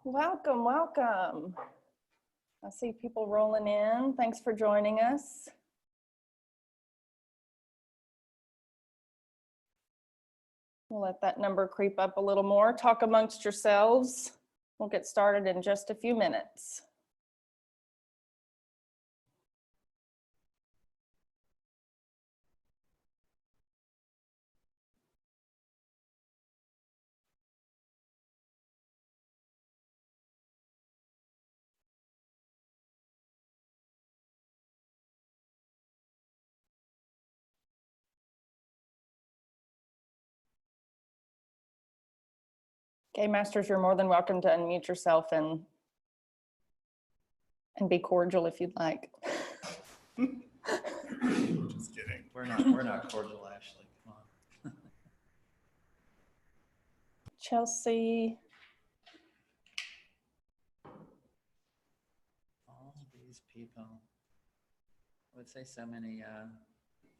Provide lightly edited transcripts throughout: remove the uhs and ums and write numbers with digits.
Welcome, welcome. I see people rolling in. Thanks for joining us. We'll let that number creep up a little more. Talk amongst yourselves. We'll get started in just a few minutes. Game Masters, you're more than welcome to unmute yourself and be cordial if you'd like. Just kidding. We're not cordial, Ashley. Come on. Chelsea. All these people. I would say so many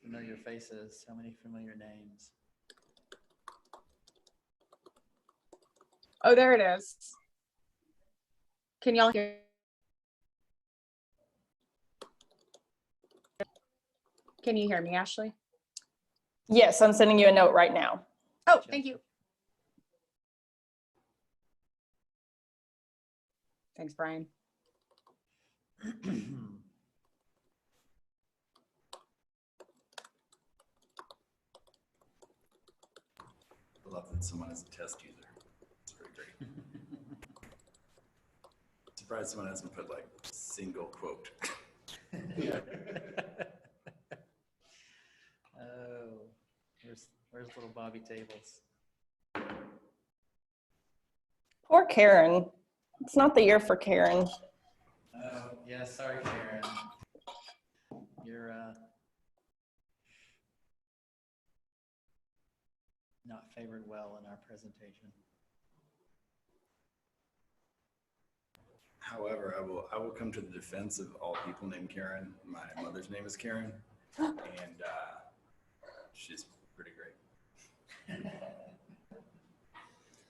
familiar faces, so many familiar names. Oh, there it is. Can y'all hear? Can you hear me, Ashley? Yes, I'm sending you a note right now. Oh, thank you. Thanks, Brian. I love that someone is a test user. It's very great. Surprised someone hasn't put like single quote. Oh, where's little Bobby Tables? Poor Karen. It's not the year for Karen. Oh, yeah, sorry, Karen. You're not favored well in our presentation. However, I will come to the defense of all people named Karen. My mother's name is Karen, and she's pretty great.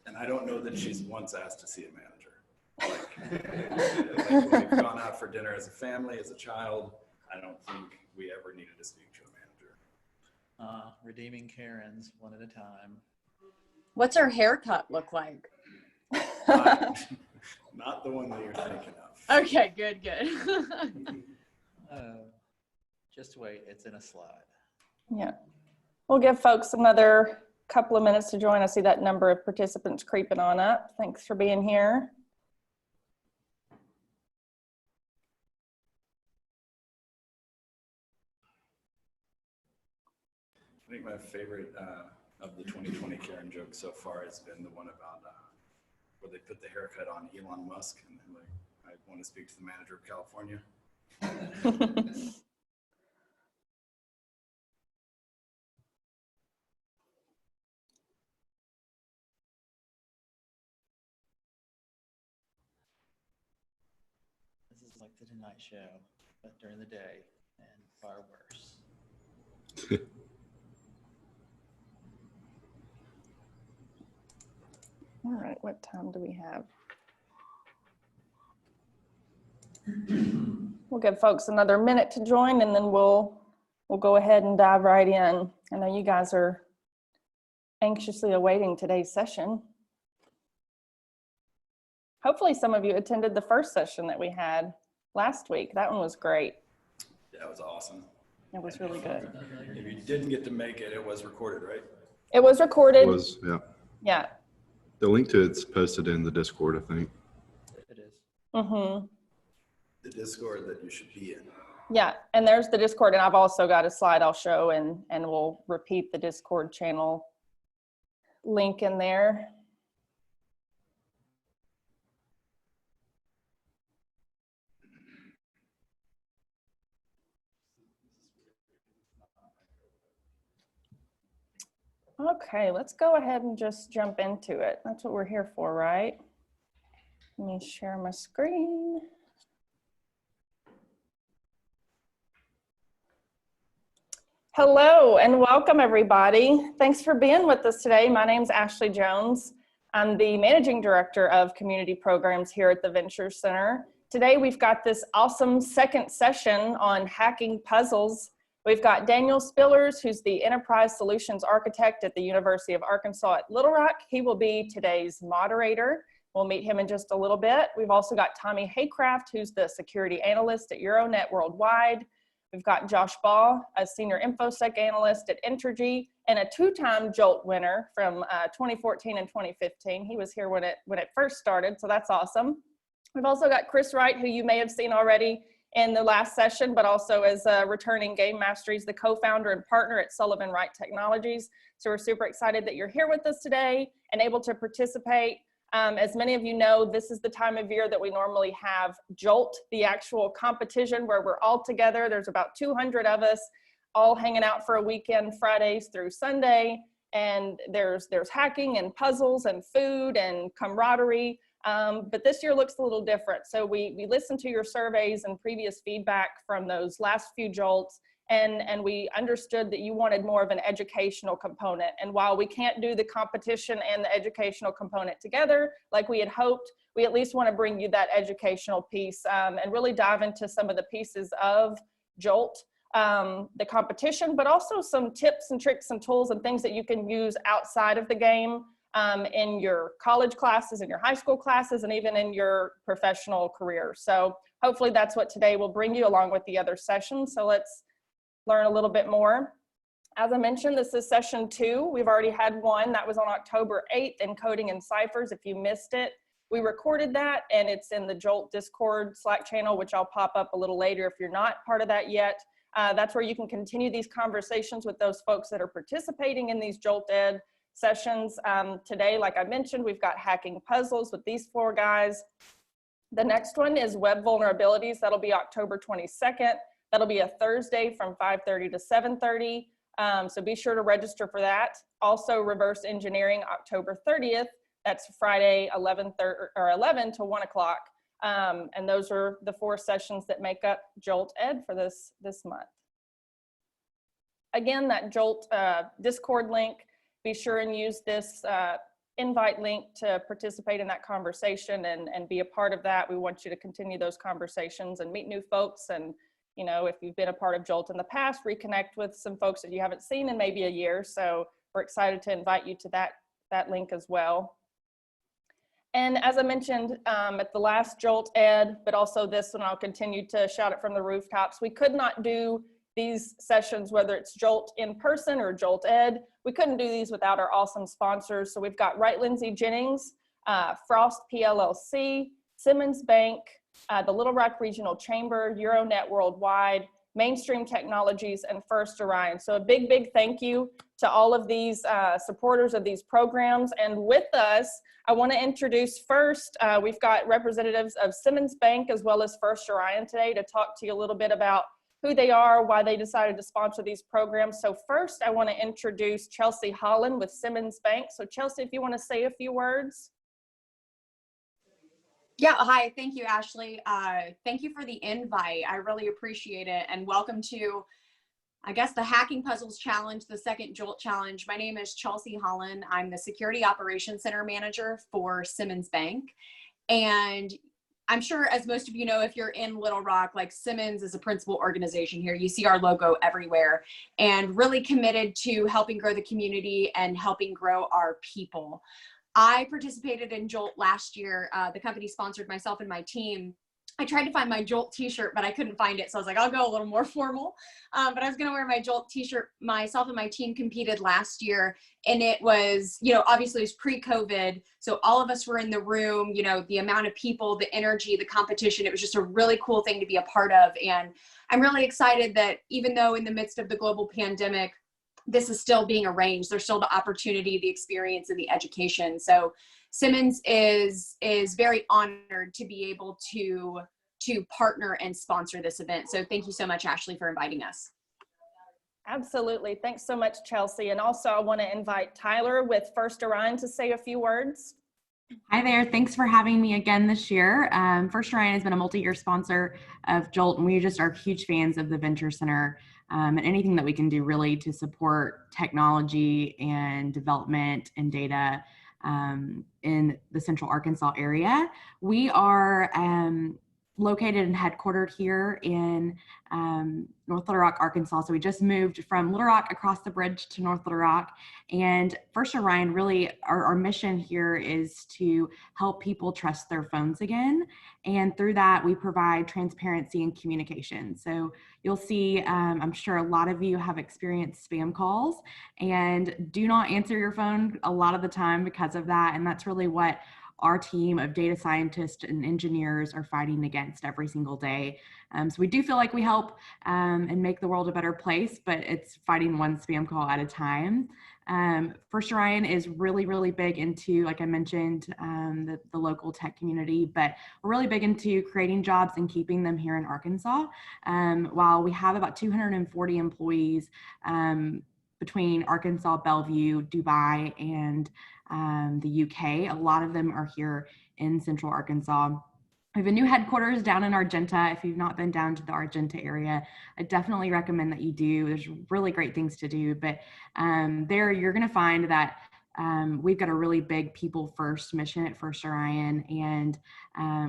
And I don't know that she's once asked to see a manager. Like when we've gone out for dinner as a family, as a child, I don't think we ever needed to speak to a manager. Redeeming Karens one at a time. What's her haircut look like? Not the one that you're thinking of. Okay, good. Just wait, it's in a slide. Yeah. We'll give folks another couple of minutes to join. I see that number of participants creeping on up. Thanks for being here. I think my favorite of the 2020 Karen jokes so far has been the one about where they put the haircut on Elon Musk and they're like, I want to speak to the manager of California. This is like the Tonight Show, but during the day and far worse. All right, what time do we have? We'll give folks another minute to join and then we'll go ahead and dive right in. I know you guys are anxiously awaiting today's session. Hopefully some of you attended the first session that we had last week. That one was great. That was awesome. It was really good. If you didn't get to make it, it was recorded, right? It was recorded. It was, yeah. Yeah. The link to it's posted in the Discord, I think. It is. Mm-hmm. The Discord that you should be in. Yeah, and there's the Discord, and I've also got a slide I'll show, and we'll repeat the Discord channel link in there. Okay, let's go ahead and just jump into it. That's what we're here for, right? Let me share my screen. Hello and welcome everybody. Thanks for being with us today. My name's Ashley Jones. I'm the Managing Director of Community Programs here at the Venture Center. Today we've got this awesome second session on hacking puzzles. We've got Daniel Spillers, who's the Enterprise Solutions Architect at the University of Arkansas at Little Rock. He will be today's moderator. We'll meet him in just a little bit. We've also got Tommy Haycraft, who's the Security Analyst at Euronet Worldwide. We've got Josh Baugh, a Senior InfoSec Analyst at Entergy, and a two-time JOLTed winner from 2014 and 2015. He was here when it first started, so that's awesome. We've also got Chris Wright, who you may have seen already in the last session, but also as a returning Game Master. He's the co-founder and partner at Sullivan Wright Technologies. So we're super excited that you're here with us today and able to participate. As many of you know, this is the time of year that we normally have JOLTed, the actual competition where we're all together. There's about 200 of us all hanging out for a weekend, Fridays through Sunday. And there's hacking and puzzles and food and camaraderie. But this year looks a little different. So we listened to your surveys and previous feedback from those last few JOLTs, and we understood that you wanted more of an educational component. And while we can't do the competition and the educational component together like we had hoped, we at least want to bring you that educational piece and really dive into some of the pieces of JOLT, the competition, but also some tips and tricks and tools and things that you can use outside of the game in your college classes, in your high school classes, and even in your professional career. So hopefully that's what today will bring you along with the other sessions. So let's learn a little bit more. As I mentioned, this is session 2. We've already had one that was on October 8th, Encoding and Ciphers. If you missed it, we recorded that, and it's in the JOLT Discord Slack channel, which I'll pop up a little later if you're not part of that yet. That's where you can continue these conversations with those folks that are participating in these JOLTed sessions. Today, like I mentioned, we've got hacking puzzles with these 4 guys. The next one is web vulnerabilities. That'll be October 22nd. That'll be a Thursday from 5:30 to 7:30. So be sure to register for that. Also reverse engineering October 30th. That's Friday 11 to 1 o'clock. And those are the 4 sessions that make up JOLTed for this month. Again, that JOLT Discord link, be sure and use this invite link to participate in that conversation and be a part of that. We want you to continue those conversations and meet new folks. And you know, if you've been a part of JOLT in the past, reconnect with some folks that you haven't seen in maybe a year. So we're excited to invite you to that link as well. And as I mentioned at the last JOLTed, but also this one, I'll continue to shout it from the rooftops. We could not do these sessions, whether it's JOLT in person or JOLTed. We couldn't do these without our awesome sponsors. So we've got Wright Lindsay Jennings, Frost PLLC, Simmons Bank, the Little Rock Regional Chamber, Euronet Worldwide, Mainstream Technologies, and First Orion. So a big, big thank you to all of these supporters of these programs. And with us, I want to introduce first, we've got representatives of Simmons Bank as well as First Orion today to talk to you a little bit about who they are, why they decided to sponsor these programs. So first, I want to introduce Chelsea Holland with Simmons Bank. So Chelsea, if you want to say a few words. Yeah, hi, thank you, Ashley. Thank you for the invite. I really appreciate it. And welcome to, I guess, the Hacking Puzzles Challenge, the second JOLT Challenge. My name is Chelsea Holland. I'm the Security Operations Center Manager for Simmons Bank. And I'm sure, as most of you know, if you're in Little Rock, like Simmons is a principal organization here. You see our logo everywhere, and really committed to helping grow the community and helping grow our people. I participated in JOLT last year. The company sponsored myself and my team. I tried to find my JOLT t-shirt, but I couldn't find it. So I was like, I'll go a little more formal. But I was gonna wear my JOLT t-shirt. Myself and my team competed last year, and it was, you know, obviously it was pre-COVID. So all of us were in the room, you know, the amount of people, the energy, the competition, it was just a really cool thing to be a part of. And I'm really excited that even though in the midst of the global pandemic, this is still being arranged, there's still the opportunity, the experience, and the education. So Simmons is very honored to be able to partner and sponsor this event. So thank you so much, Ashley, for inviting us. Absolutely. Thanks so much, Chelsea. And also I want to invite Tyler with First Orion to say a few words. Hi there. Thanks for having me again this year. First Orion has been a multi-year sponsor of JOLT, and we just are huge fans of the Venture Center and anything that we can do really to support technology and development and data in the Central Arkansas area. We are located and headquartered here in North Little Rock, Arkansas. So we just moved from Little Rock across the bridge to North Little Rock. And First Orion, really, our mission here is to help people trust their phones again. And through that, we provide transparency and communication. So you'll see, I'm sure a lot of you have experienced spam calls and do not answer your phone a lot of the time because of that. And that's really what our team of data scientists and engineers are fighting against every single day. So we do feel like we help and make the world a better place, but it's fighting one spam call at a time. First Orion is really, really big into, like I mentioned, the local tech community, but we're really big into creating jobs and keeping them here in Arkansas. While we have about 240 employees between Arkansas, Bellevue, Dubai, and the UK. A lot of them are here in Central Arkansas. We have a new headquarters down in Argenta. If you've not been down to the Argenta area, I definitely recommend that you do. There's really great things to do, but there you're going to find that we've got a really big people first mission at First Orion, and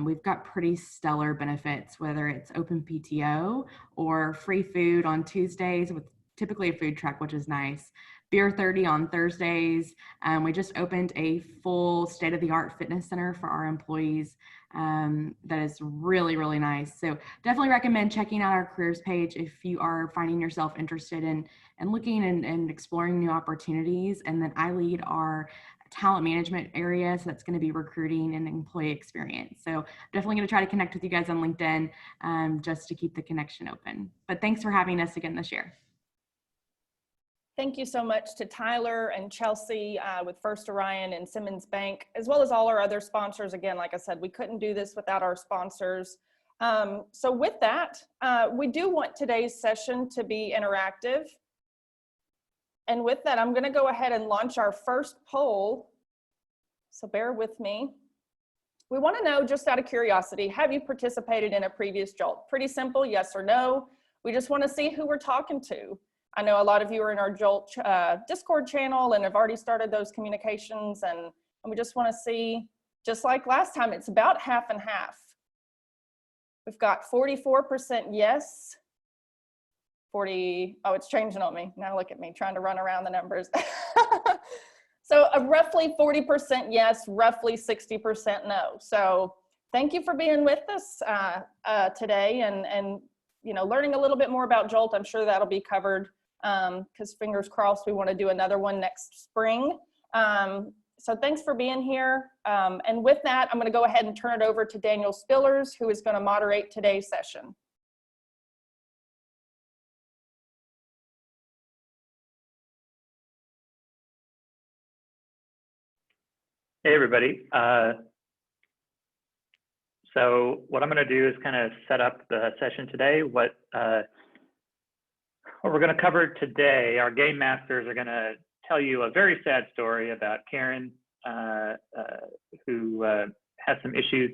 we've got pretty stellar benefits, whether it's open PTO or free food on Tuesdays with typically a food truck, which is nice. Beer 30 on Thursdays. We just opened a full state-of-the-art fitness center for our employees. That is really, really nice. So definitely recommend checking out our careers page if you are finding yourself interested in and looking and exploring new opportunities. And then I lead our talent management area, so that's going to be recruiting and employee experience. So definitely going to try to connect with you guys on LinkedIn just to keep the connection open. But thanks for having us again this year. Thank you so much to Tyler and Chelsea with First Orion and Simmons Bank, as well as all our other sponsors. Again, like I said, we couldn't do this without our sponsors. So with that, we do want today's session to be interactive. And with that, I'm gonna go ahead and launch our first poll. So bear with me. We wanna know, just out of curiosity, have you participated in a previous JOLT? Pretty simple, yes or no. We just wanna see who we're talking to. I know a lot of you are in our JOLT Discord channel and have already started those communications, and we just want to see, just like last time, it's about half and half. We've got 44% yes, oh, it's changing on me. Now look at me trying to run around the numbers. So roughly 40% yes, roughly 60% no. So thank you for being with us today and you know, learning a little bit more about JOLT. I'm sure that'll be covered because fingers crossed we want to do another one next spring. So thanks for being here. And with that, I'm going to go ahead and turn it over to Daniel Spillers, who is going to moderate today's session. Hey, everybody. So what I'm going to do is kind of set up the session today. What we're going to cover today, our game masters are going to tell you a very sad story about Karen, who has some issues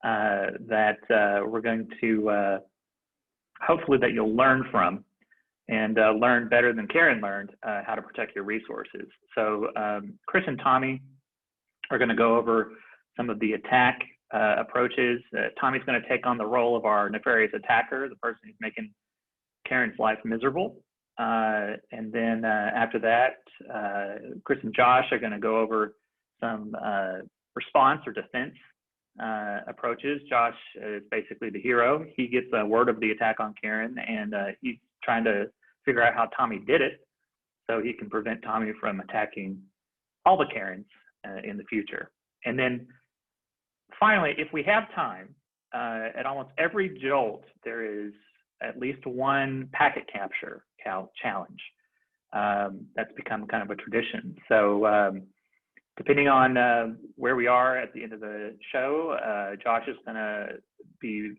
that we're going to, hopefully that you'll learn from and learn better than Karen learned how to protect your resources. So Chris and Tommy are going to go over some of the attack approaches. Tommy's going to take on the role of our nefarious attacker, the person who's making Karen's life miserable. And then after that, Chris and Josh are going to go over some response or defense approaches. Josh is basically the hero. He gets word of the attack on Karen, and he's trying to figure out how Tommy did it so he can prevent Tommy from attacking all the Karens in the future. And then finally, if we have time, at almost every JOLT, there is at least one packet capture challenge. That's become kind of a tradition. So depending on where we are at the end of the show, Josh is going to be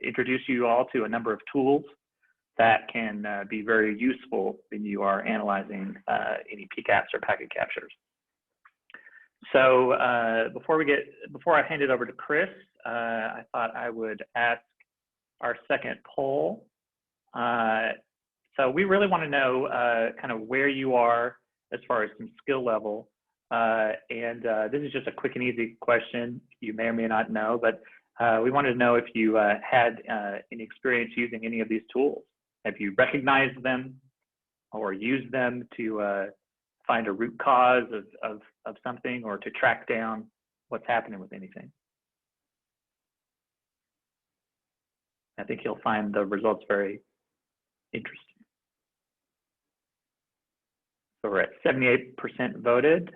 introduce you all to a number of tools that can be very useful when you are analyzing any PCAPs or packet captures. So before I hand it over to Chris, I thought I would ask our second poll. So we really want to know kind of where you are as far as some skill level This is just a quick and easy question you may or may not know, but we wanted to know if you had any experience using any of these tools. Have you recognized them or used them to find a root cause of something, or to track down what's happening with anything? I think you'll find the results very interesting. So we're at 78% voted.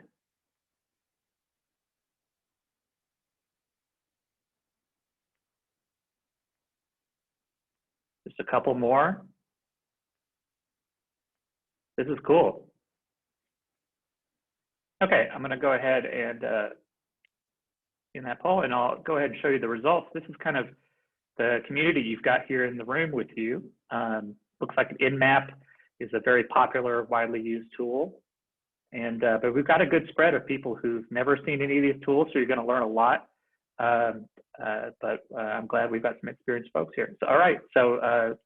Just a couple more. This is cool. Okay, I'm going to go ahead and in that poll, and I'll go ahead and show you the results. This is kind of the community you've got here in the room with you. Looks like InMap is a very popular, widely used tool. But we've got a good spread of people who've never seen any of these tools, so you're going to learn a lot. But I'm glad we've got some experienced folks here. So, all right, so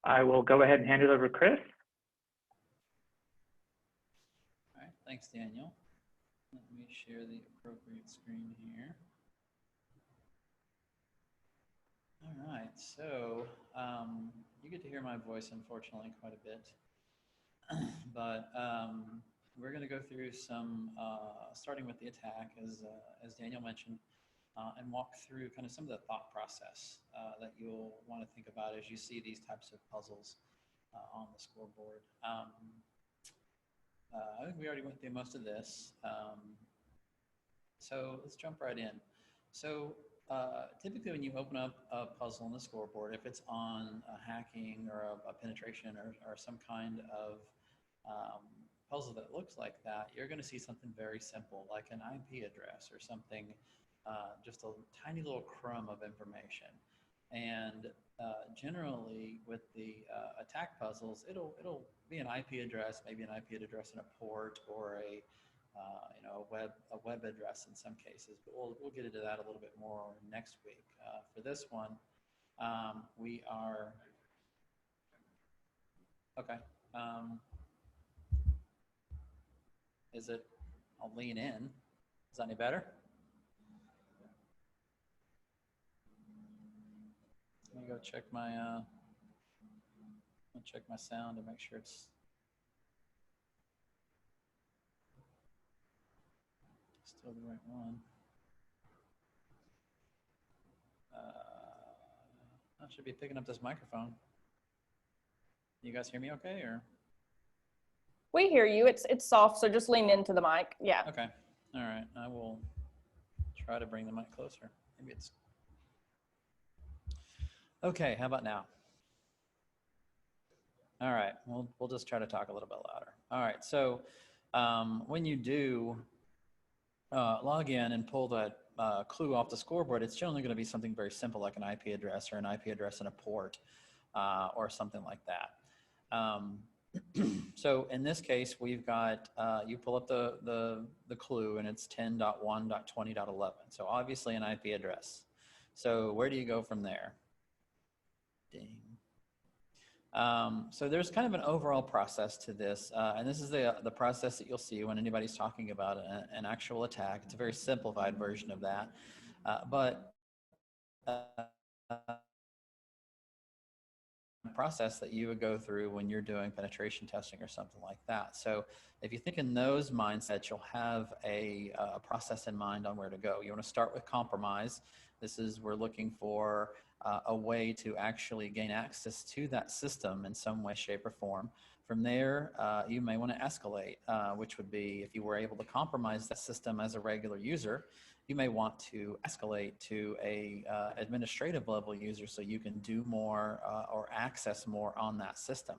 I will go ahead and hand it over to Chris. All right, thanks, Daniel. Let me share the appropriate screen here. All right, so you get to hear my voice, unfortunately, quite a bit. But we're going to go through some, starting with the attack, as Daniel mentioned, and walk through kind of some of the thought process that you'll want to think about as you see these types of puzzles on the scoreboard. I think we already went through most of this. So let's jump right in. So typically when you open up a puzzle on the scoreboard, if it's on a hacking or a penetration or some kind of puzzle that looks like that, you're going to see something very simple, like an IP address or something, just a tiny little crumb of information. And generally with the attack puzzles, it'll be an IP address, maybe an IP address in a port, or a a web address in some cases. But we'll get into that a little bit more next week. For this one, we are okay. Is it? I'll lean in. Is that any better? Let me go check my sound to make sure it's still the right one. I should be picking up this microphone. You guys hear me okay, or? We hear you. It's soft, so just lean into the mic. Yeah. Okay. All right. I will try to bring the mic closer. Maybe it's okay. How about now? All right. We'll just try to talk a little bit louder. All right. So when you do log in and pull that clue off the scoreboard, it's generally going to be something very simple, like an IP address or an IP address in a port or something like that. So in this case, we've got, you pull up the clue and it's 10.1.20.11. So obviously an IP address. So where do you go from there? Ding. So there's kind of an overall process to this. And this is the process that you'll see when anybody's talking about an actual attack. It's a very simplified version of that. Process that you would go through when you're doing penetration testing or something like that. So if you think in those mindsets, you'll have a process in mind on where to go. You want to start with compromise. This is, we're looking for a way to actually gain access to that system in some way, shape, or form. From there, you may want to escalate, which would be if you were able to compromise that system as a regular user, you may want to escalate to a administrative level user so you can do more or access more on that system.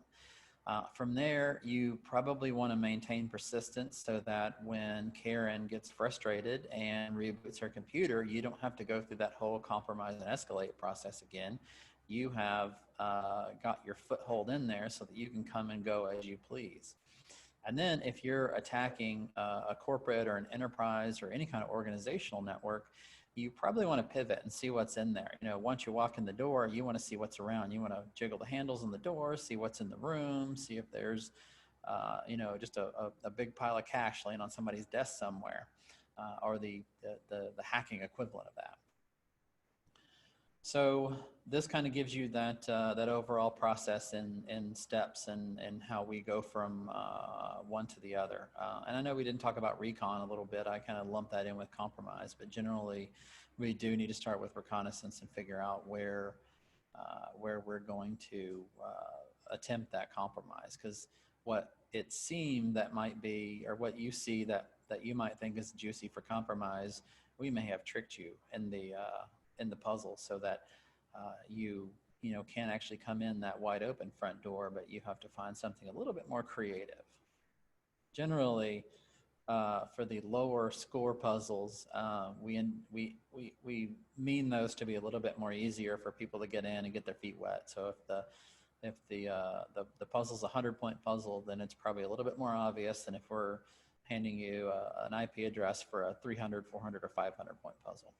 From there, you probably want to maintain persistence so that when Karen gets frustrated and reboots her computer, you don't have to go through that whole compromise and escalate process again. You have got your foothold in there so that you can come and go as you please. And then if you're attacking a corporate or an enterprise or any kind of organizational network, you probably want to pivot and see what's in there. You know, once you walk in the door, you want to see what's around. You want to jiggle the handles on the door, see what's in the room, see if there's you know, just a big pile of cash laying on somebody's desk somewhere, or the hacking equivalent of that. So this kind of gives you that that overall process in steps and how we go from one to the other. And I know we didn't talk about recon a little bit. I kind of lumped that in with compromise, but generally we do need to start with reconnaissance and figure out where we're going to attempt that compromise. Because what it seemed that might be, or what you see that you might think is juicy for compromise, we may have tricked you in the puzzle so that you know can't actually come in that wide open front door, but you have to find something a little bit more creative. Generally, for the lower score puzzles, we mean those to be a little bit more easier for people to get in and get their feet wet. So if the puzzle's a 100-point puzzle, then it's probably a little bit more obvious than if we're handing you an IP address for a 300, 400, or 500-point puzzle.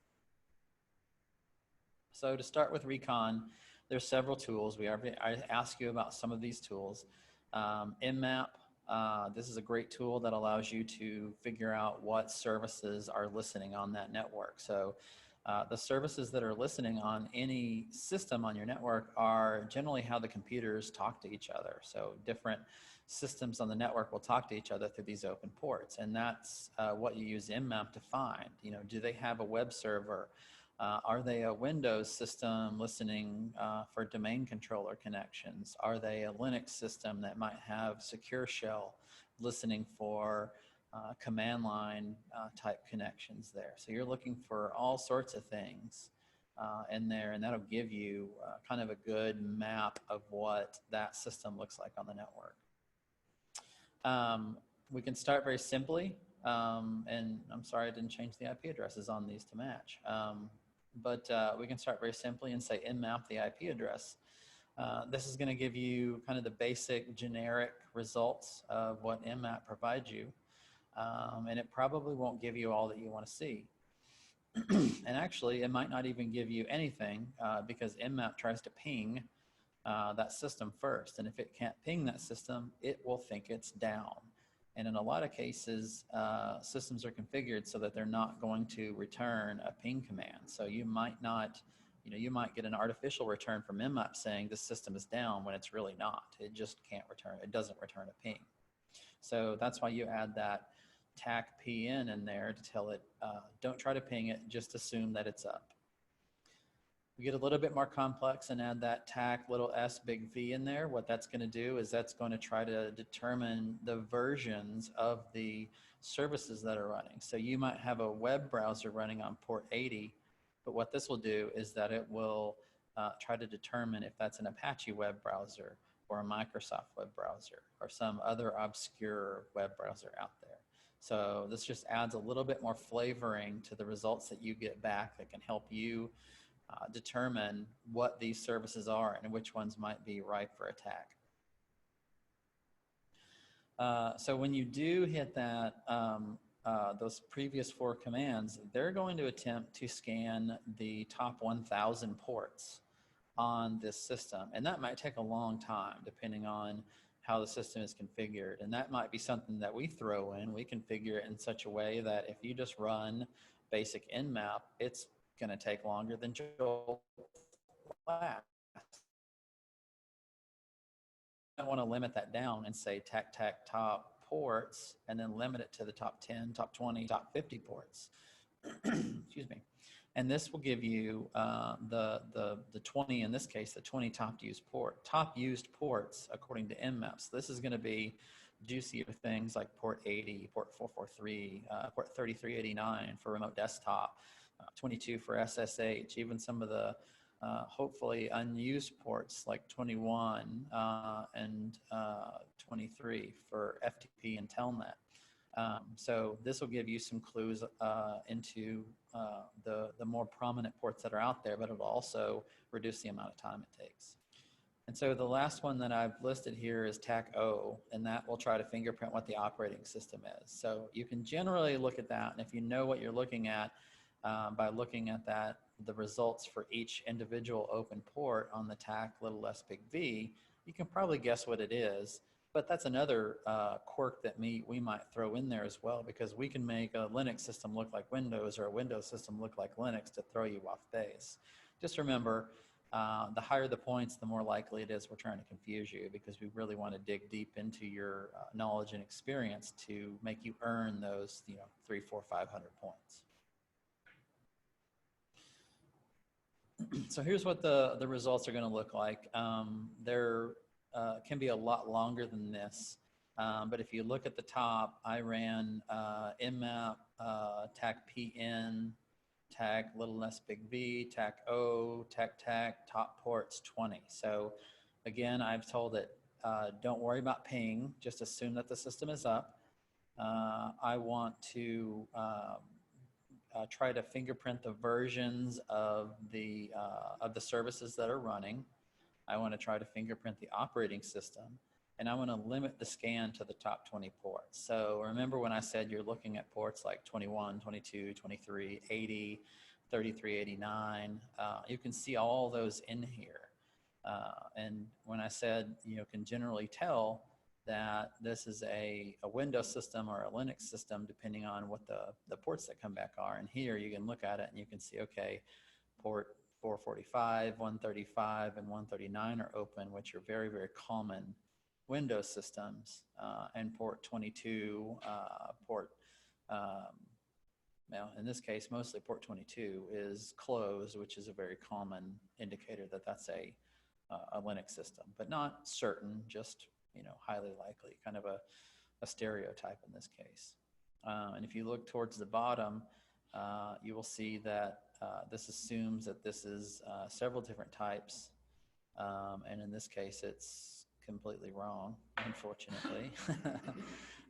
So to start with recon, there's several tools. I asked you about some of these tools. Mmap, this is a great tool that allows you to figure out what services are listening on that network. So the services that are listening on any system on your network are generally how the computers talk to each other. So different systems on the network will talk to each other through these open ports. And that's what you use Mmap to find. You know, do they have a web server? Are they a Windows system listening for domain controller connections? Are they a Linux system that might have secure shell listening for command line type connections there? So you're looking for all sorts of things in there, and that'll give you kind of a good map of what that system looks like on the network. We can start very simply, and I'm sorry I didn't change the IP addresses on these to match. But we can start very simply and say mmap the IP address. This is going to give you kind of the basic generic results of what mmap provides you. And it probably won't give you all that you want to see. And actually, it might not even give you anything because mmap tries to ping that system first. And if it can't ping that system, it will think it's down. And in a lot of cases, systems are configured so that they're not going to return a ping command. So you might not, you know, you might get an artificial return from mmap saying this system is down when it's really not. It just can't return, it doesn't return a ping. So that's why you add that tac pn in there to tell it, don't try to ping it, just assume that it's up. We get a little bit more complex and add that tac little s big V in there. What that's going to do is that's going to try to determine the versions of the services that are running. So you might have a web browser running on port 80, but what this will do is that it will try to determine if that's an Apache web browser or a Microsoft web browser or some other obscure web browser out there. So this just adds a little bit more flavoring to the results that you get back that can help you determine what these services are and which ones might be ripe for attack. So when you do hit that, those previous 4 commands, they're going to attempt to scan the top 1,000 ports on this system. And that might take a long time depending on how the system is configured. And that might be something that we throw in. We configure it in such a way that if you just run basic nmap, it's going to take longer than JOLTed. I want to limit that down and say tac top ports and then limit it to the top 10, top 20, top 50 ports. Excuse me. And this will give you the 20, in this case, the 20 top used ports according to mmap. So this is going to be juicier things like port 80, port 443, port 3389 for remote desktop, 22 for SSH, even some of the hopefully unused ports like 21 and 23 for FTP and Telnet. So this will give you some clues into the more prominent ports that are out there, but it'll also reduce the amount of time it takes. And so the last one that I've listed here is TAC-O, and that will try to fingerprint what the operating system is. So you can generally look at that, and if you know what you're looking at, by looking at that, the results for each individual open port on the TAC little s big V, you can probably guess what it is. But that's another quirk that we might throw in there as well, because we can make a Linux system look like Windows or a Windows system look like Linux to throw you off base. Just remember, the higher the points, the more likely it is we're trying to confuse you, because we really want to dig deep into your knowledge and experience to make you earn those 300, 400, 500 points. So here's what the results are going to look like. They're can be a lot longer than this, but if you look at the top, I ran mmap, tac pn, tac little s big V, tac o, tac top ports 20. So again, I've told it, don't worry about ping, just assume that the system is up. I want to try to fingerprint the versions of the services that are running. I want to try to fingerprint the operating system, and I want to limit the scan to the top 20 ports. So remember when I said you're looking at ports like 21, 22, 23, 80, 33, 89, you can see all those in here. And when I said, can generally tell that this is a Windows system or a Linux system, depending on what the ports that come back are. And here you can look at it and you can see, okay, port 445, 135, and 139 are open, which are very, very common Windows systems. And port 22, now in this case, mostly port 22 is closed, which is a very common indicator that that's a Linux system, but not certain, just highly likely, kind of a stereotype in this case. And if you look towards the bottom, you will see that this assumes that this is several different types, and in this case it's completely wrong, unfortunately.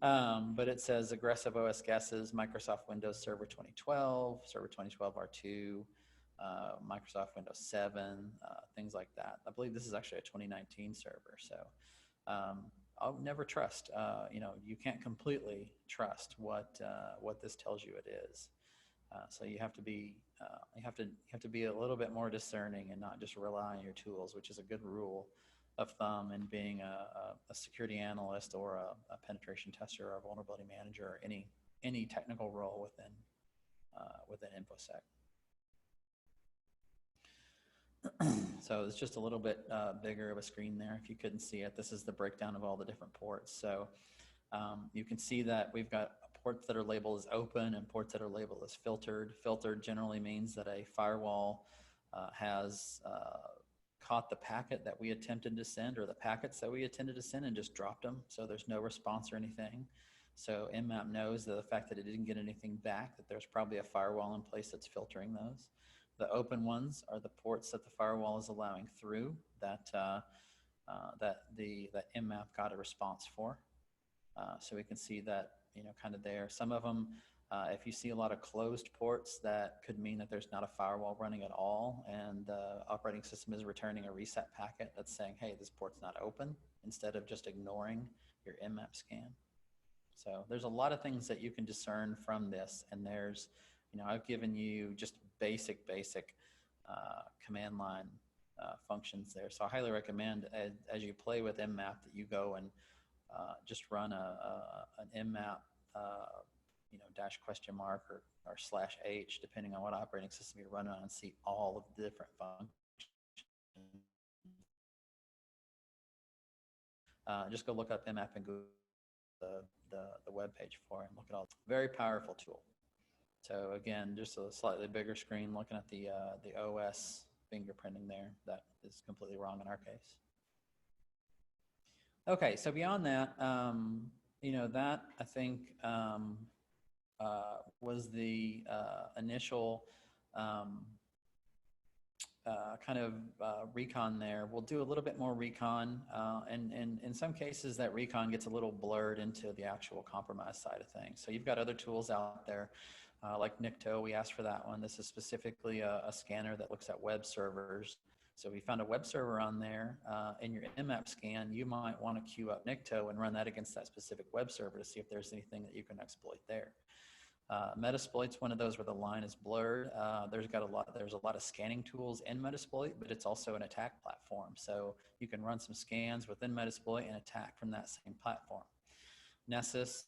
But it says aggressive OS guesses, Microsoft Windows Server 2012, Server 2012 R2, Microsoft Windows 7, things like that. I believe this is actually a 2019 server, so I'll never trust. You can't completely trust what this tells you it is. So you have to be a little bit more discerning and not just rely on your tools, which is a good rule of thumb in being a security analyst or a penetration tester or a vulnerability manager or any technical role within InfoSec. So it's just a little bit bigger of a screen there. If you couldn't see it, this is the breakdown of all the different ports. So you can see that we've got ports that are labeled as open and ports that are labeled as filtered. Filtered generally means that a firewall has caught the packet that we attempted to send, or the packets that we intended to send, and just dropped them. So there's no response or anything. So mmap knows that the fact that it didn't get anything back, that there's probably a firewall in place that's filtering those. The open ones are the ports that the firewall is allowing through that mmap got a response for. So we can see that, kind of there. Some of them, if you see a lot of closed ports, that could mean that there's not a firewall running at all, and the operating system is returning a reset packet that's saying, hey, this port's not open, instead of just ignoring your mmap scan. So there's a lot of things that you can discern from this, and there's, I've given you just basic command line functions there. So I highly recommend as you play with mmap that you go and just run an mmap dash question mark or /h, depending on what operating system you're running on, and see all of the different functions. Just go look up mmap and Google the web page for it and look at all. Very powerful tool. So again, just a slightly bigger screen looking at the OS fingerprinting there. That is completely wrong in our case. Okay, so beyond that, that I think was the initial kind of recon there. We'll do a little bit more recon, and in some cases that recon gets a little blurred into the actual compromise side of things. So you've got other tools out there like Nikto. We asked for that one. This is specifically a scanner that looks at web servers. So if you found a web server on there in your mmap scan, you might want to queue up Nikto and run that against that specific web server to see if there's anything that you can exploit there. Metasploit's one of those where the line is blurred. There's a lot of scanning tools in Metasploit, but it's also an attack platform. So you can run some scans within Metasploit and attack from that same platform. Nessus,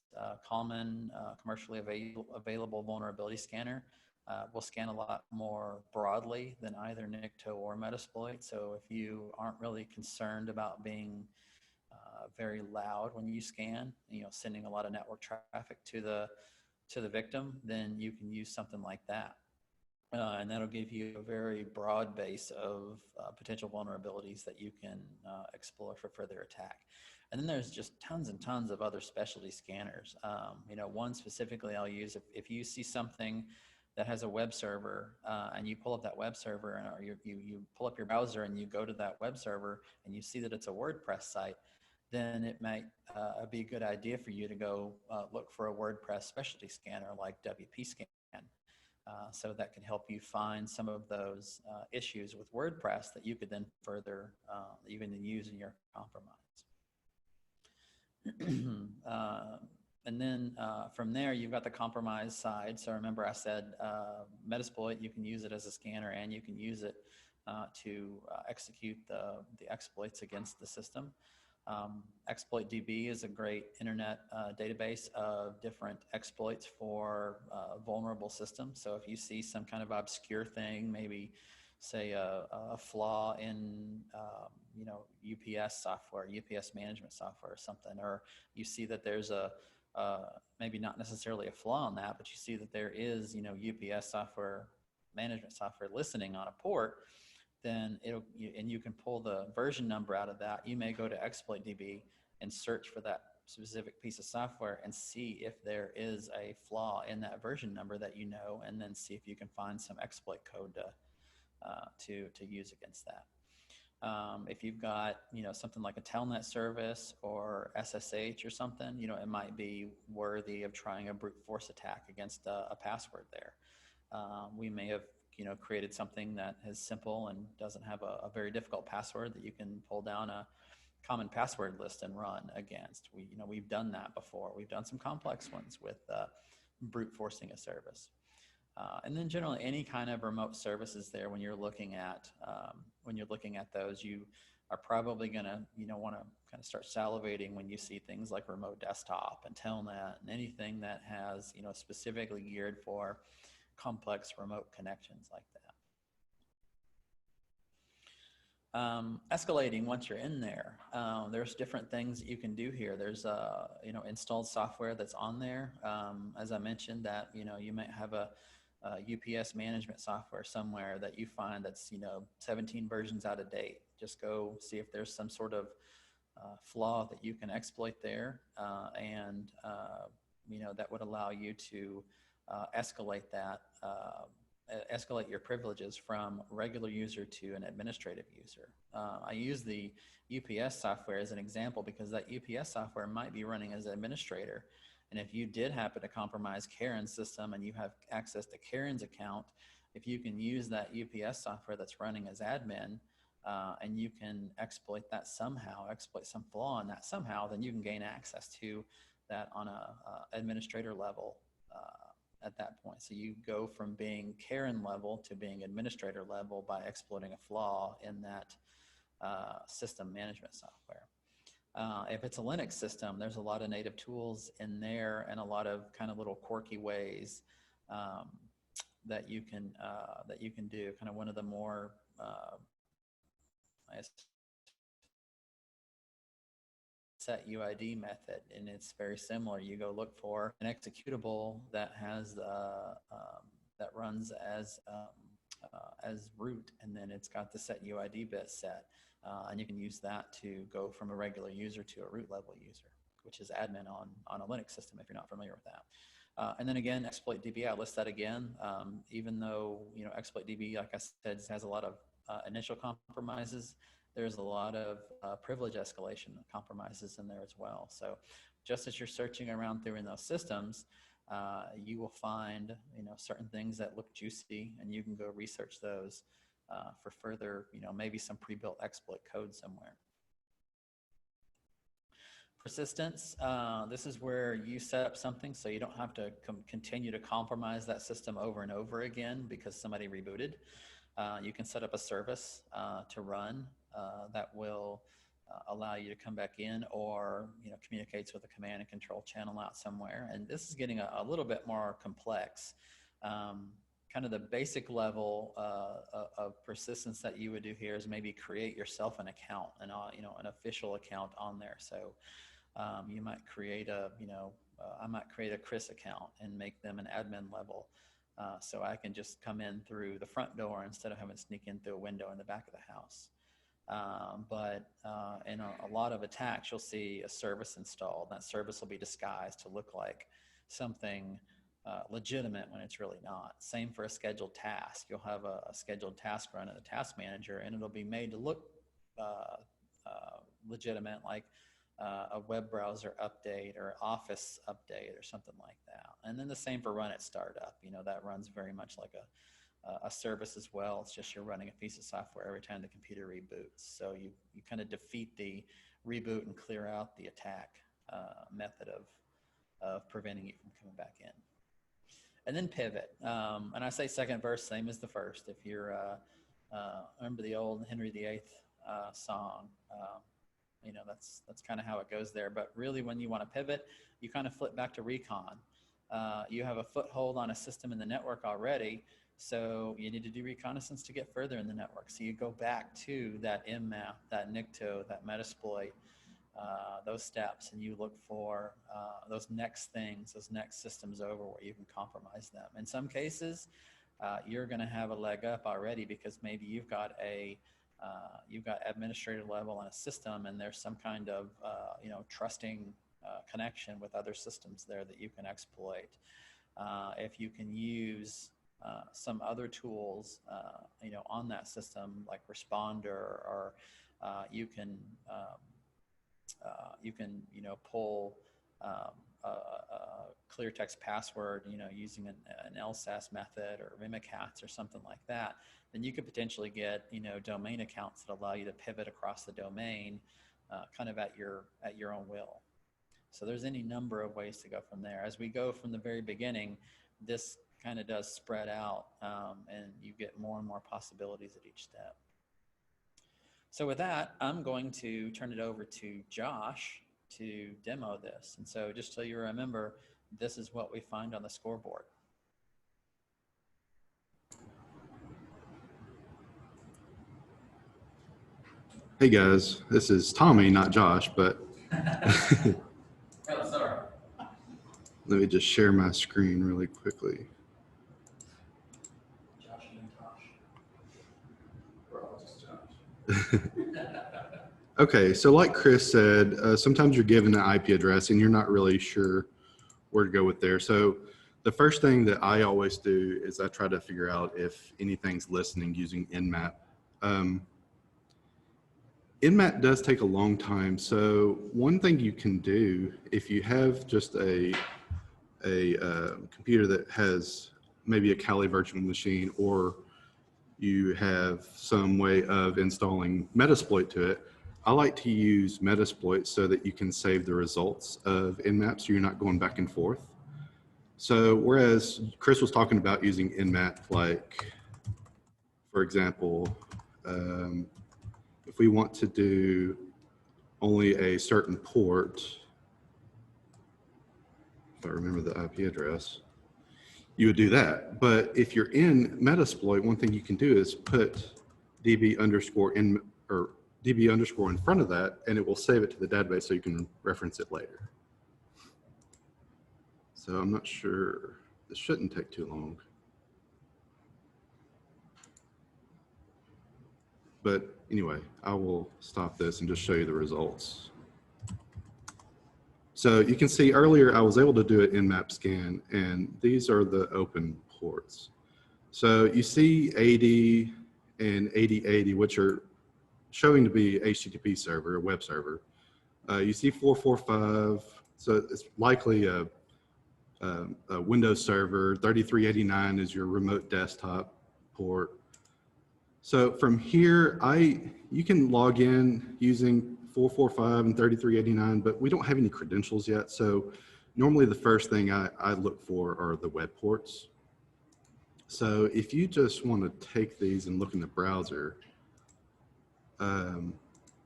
common commercially available vulnerability scanner, will scan a lot more broadly than either Nikto or Metasploit. So if you aren't really concerned about being very loud when you scan, sending a lot of network traffic to the victim, then you can use something like that. And that'll give you a very broad base of potential vulnerabilities that you can explore for further attack. And then there's just tons and tons of other specialty scanners. One specifically I'll use if you see something that has a web server and you pull up that web server, or you pull up your browser and you go to that web server and you see that it's a WordPress site, then it might be a good idea for you to go look for a WordPress specialty scanner like WP Scan. So that can help you find some of those issues with WordPress that you could then further even use in your compromise. And then from there, you've got the compromise side. So remember I said Metasploit, you can use it as a scanner and you can use it to execute the exploits against the system. ExploitDB is a great internet database of different exploits for vulnerable systems. So if you see some kind of obscure thing, maybe say a flaw in UPS software, UPS management software or something, or you see that there's maybe not necessarily a flaw in that, but you see that there is UPS software management software listening on a port, then you can pull the version number out of that. You may go to ExploitDB and search for that specific piece of software and see if there is a flaw in that version number that and then see if you can find some exploit code to use against that. If you've got something like a telnet service or SSH or something, it might be worthy of trying a brute force attack against a password there. We may have created something that is simple and doesn't have a very difficult password that you can pull down a common password list and run against. We've done that before. We've done some complex ones with brute forcing a service. And then generally any kind of remote services there, when you're looking at those, you are probably going to want to kind of start salivating when you see things like remote desktop and telnet and anything that has specifically geared for complex remote connections like that. Escalating once you're in there, there's different things that you can do here. There's installed software that's on there. As I mentioned, that you might have a UPS management software somewhere that you find that's 17 versions out of date. Just go see if there's some sort of flaw that you can exploit there, and that would allow you to escalate your privileges from regular user to an administrative user. I use the UPS software as an example because that UPS software might be running as an administrator. And if you did happen to compromise Karen's system and you have access to Karen's account, if you can use that UPS software that's running as admin, and you can exploit that somehow, exploit some flaw in that somehow, then you can gain access to that on a administrator level at that point. So you go from being Karen level to being administrator level by exploiting a flaw in that system management software. If it's a Linux system, there's a lot of native tools in there and a lot of kind of little quirky ways that you can do. Kind of one of the more set UID method, and it's very similar. You go look for an executable that has that runs as root, and then it's got the set UID bit set, and you can use that to go from a regular user to a root level user, which is admin on a Linux system if you're not familiar with that. And then again, ExploitDB, I list that again, even though ExploitDB, like I said, has a lot of initial compromises. There's a lot of privilege escalation compromises in there as well. So just as you're searching around through in those systems, you will find certain things that look juicy, and you can go research those for further, maybe some pre-built exploit code somewhere. Persistence, this is where you set up something so you don't have to continue to compromise that system over and over again because somebody rebooted. You can set up a service to run that will allow you to come back in, or communicates with a command and control channel out somewhere. And this is getting a little bit more complex. Kind of the basic level of persistence that you would do here is maybe create yourself an account, and an official account on there. So you might create I might create a Chris account and make them an admin level, so I can just come in through the front door instead of having to sneak in through a window in the back of the house. But in a lot of attacks, you'll see a service installed. That service will be disguised to look like something legitimate when it's really not. Same for a scheduled task. You'll have a scheduled task run in the task manager, and it'll be made to look legitimate, like a web browser update or Office update or something like that. And then the same for run at startup. That runs very much like a service as well. It's just you're running a piece of software every time the computer reboots. So you kind of defeat the reboot and clear out the attack method of preventing you from coming back in. And then pivot. And I say second verse, same as the first. If you're, remember the old Henry VIII song, that's kind of how it goes there. But really, when you want to pivot, you kind of flip back to recon. You have a foothold on a system in the network already, so you need to do reconnaissance to get further in the network. So you go back to that mmap, that NICTO, that Metasploit, those steps, and you look for those next things, those next systems over where you can compromise them. In some cases, you're going to have a leg up already because maybe you've got administrator level on a system, and there's some kind of trusting connection with other systems there that you can exploit. If you can use some other tools on that system, like Responder, or you can pull a clear text password, using an LSAS method or Mimikatz or something like that, then you could potentially get, domain accounts that allow you to pivot across the domain kind of at your own will. So there's any number of ways to go from there. As we go from the very beginning, this kind of does spread out, and you get more and more possibilities at each step. So with that, I'm going to turn it over to Josh to demo this. And so just so you remember, this is what we find on the scoreboard. Hey guys, this is Tommy, not Josh, but Oh, sorry. let me just share my screen really quickly. Josh and Josh. We're all just Josh. Okay, so like Chris said, sometimes you're given an IP address and you're not really sure where to go with there. So the first thing that I always do is I try to figure out if anything's listening using Nmap. Nmap does take a long time. So one thing you can do, if you have just a computer that has maybe a Kali virtual machine, or you have some way of installing Metasploit to it, I like to use Metasploit so that you can save the results of Nmap so you're not going back and forth. So whereas Chris was talking about using Nmap, like, for example, if we want to do only a certain port, if I remember the IP address, you would do that. But if you're in Metasploit, one thing you can do is put DB underscore in front of that, and it will save it to the database so you can reference it later. So I'm not sure, this shouldn't take too long. But anyway, I will stop this and just show you the results. So you can see earlier I was able to do an Nmap scan, and these are the open ports. So you see 80 and 8080, which are showing to be HTTP server, a web server. You see 445, so it's likely a Windows server. 3389 is your remote desktop port. So from here, you can log in using 445 and 3389, but we don't have any credentials yet. So normally the first thing I look for are the web ports. So if you just want to take these and look in the browser,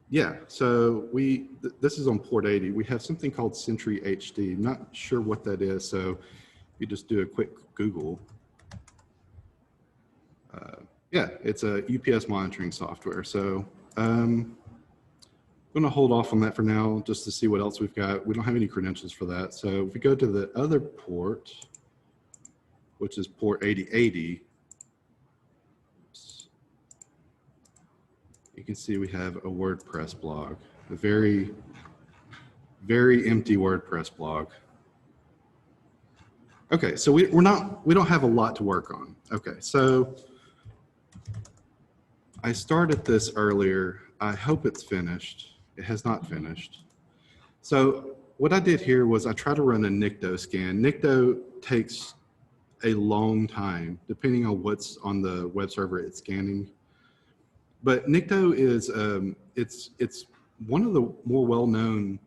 yeah, so this is on port 80. We have something called Sentry HD. I'm not sure what that is. So you just do a quick Google. Yeah, it's a UPS monitoring software. So I'm going to hold off on that for now just to see what else we've got. We don't have any credentials for that. So if we go to the other port, which is port 8080, you can see we have a WordPress blog, a very, very empty WordPress blog. Okay, so we don't have a lot to work on. Okay, so I started this earlier. I hope it's finished. It has not finished. So what I did here was I tried to run a NICTO scan. NICTO takes a long time, depending on what's on the web server it's scanning. But NICTO is, it's one of the more well-known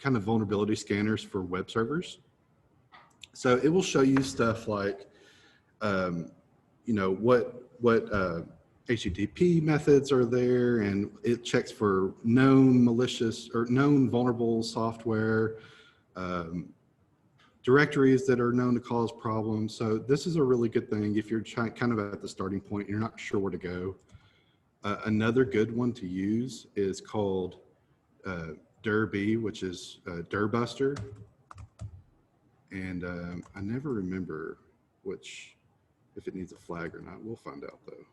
kind of vulnerability scanners for web servers. So it will show you stuff like, you know, what HTTP methods are there, and it checks for known malicious or known vulnerable software, directories that are known to cause problems. So this is a really good thing if you're kind of at the starting point and you're not sure where to go. Another good one to use is called DIRB, which is Dirbuster. And I never remember if it needs a flag or not. We'll find out though.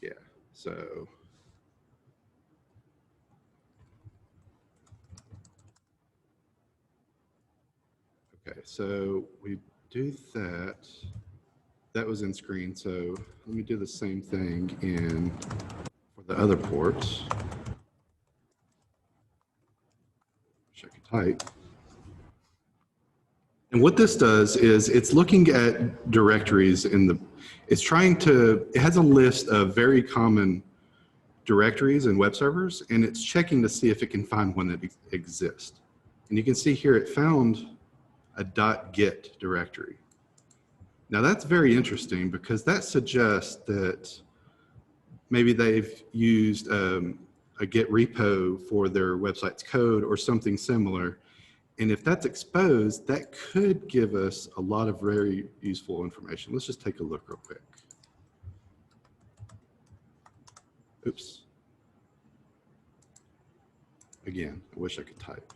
Yeah, so. Okay, so we do that. That was in screen, so let me do the same thing for the other ports. Check it tight. And what this does is it's looking at directories it has a list of very common directories and web servers, and it's checking to see if it can find one that exists. And you can see here it found a .git directory. Now that's very interesting because that suggests that maybe they've used a Git repo for their website's code or something similar. And if that's exposed, that could give us a lot of very useful information. Let's just take a look real quick. Oops. Again, I wish I could type.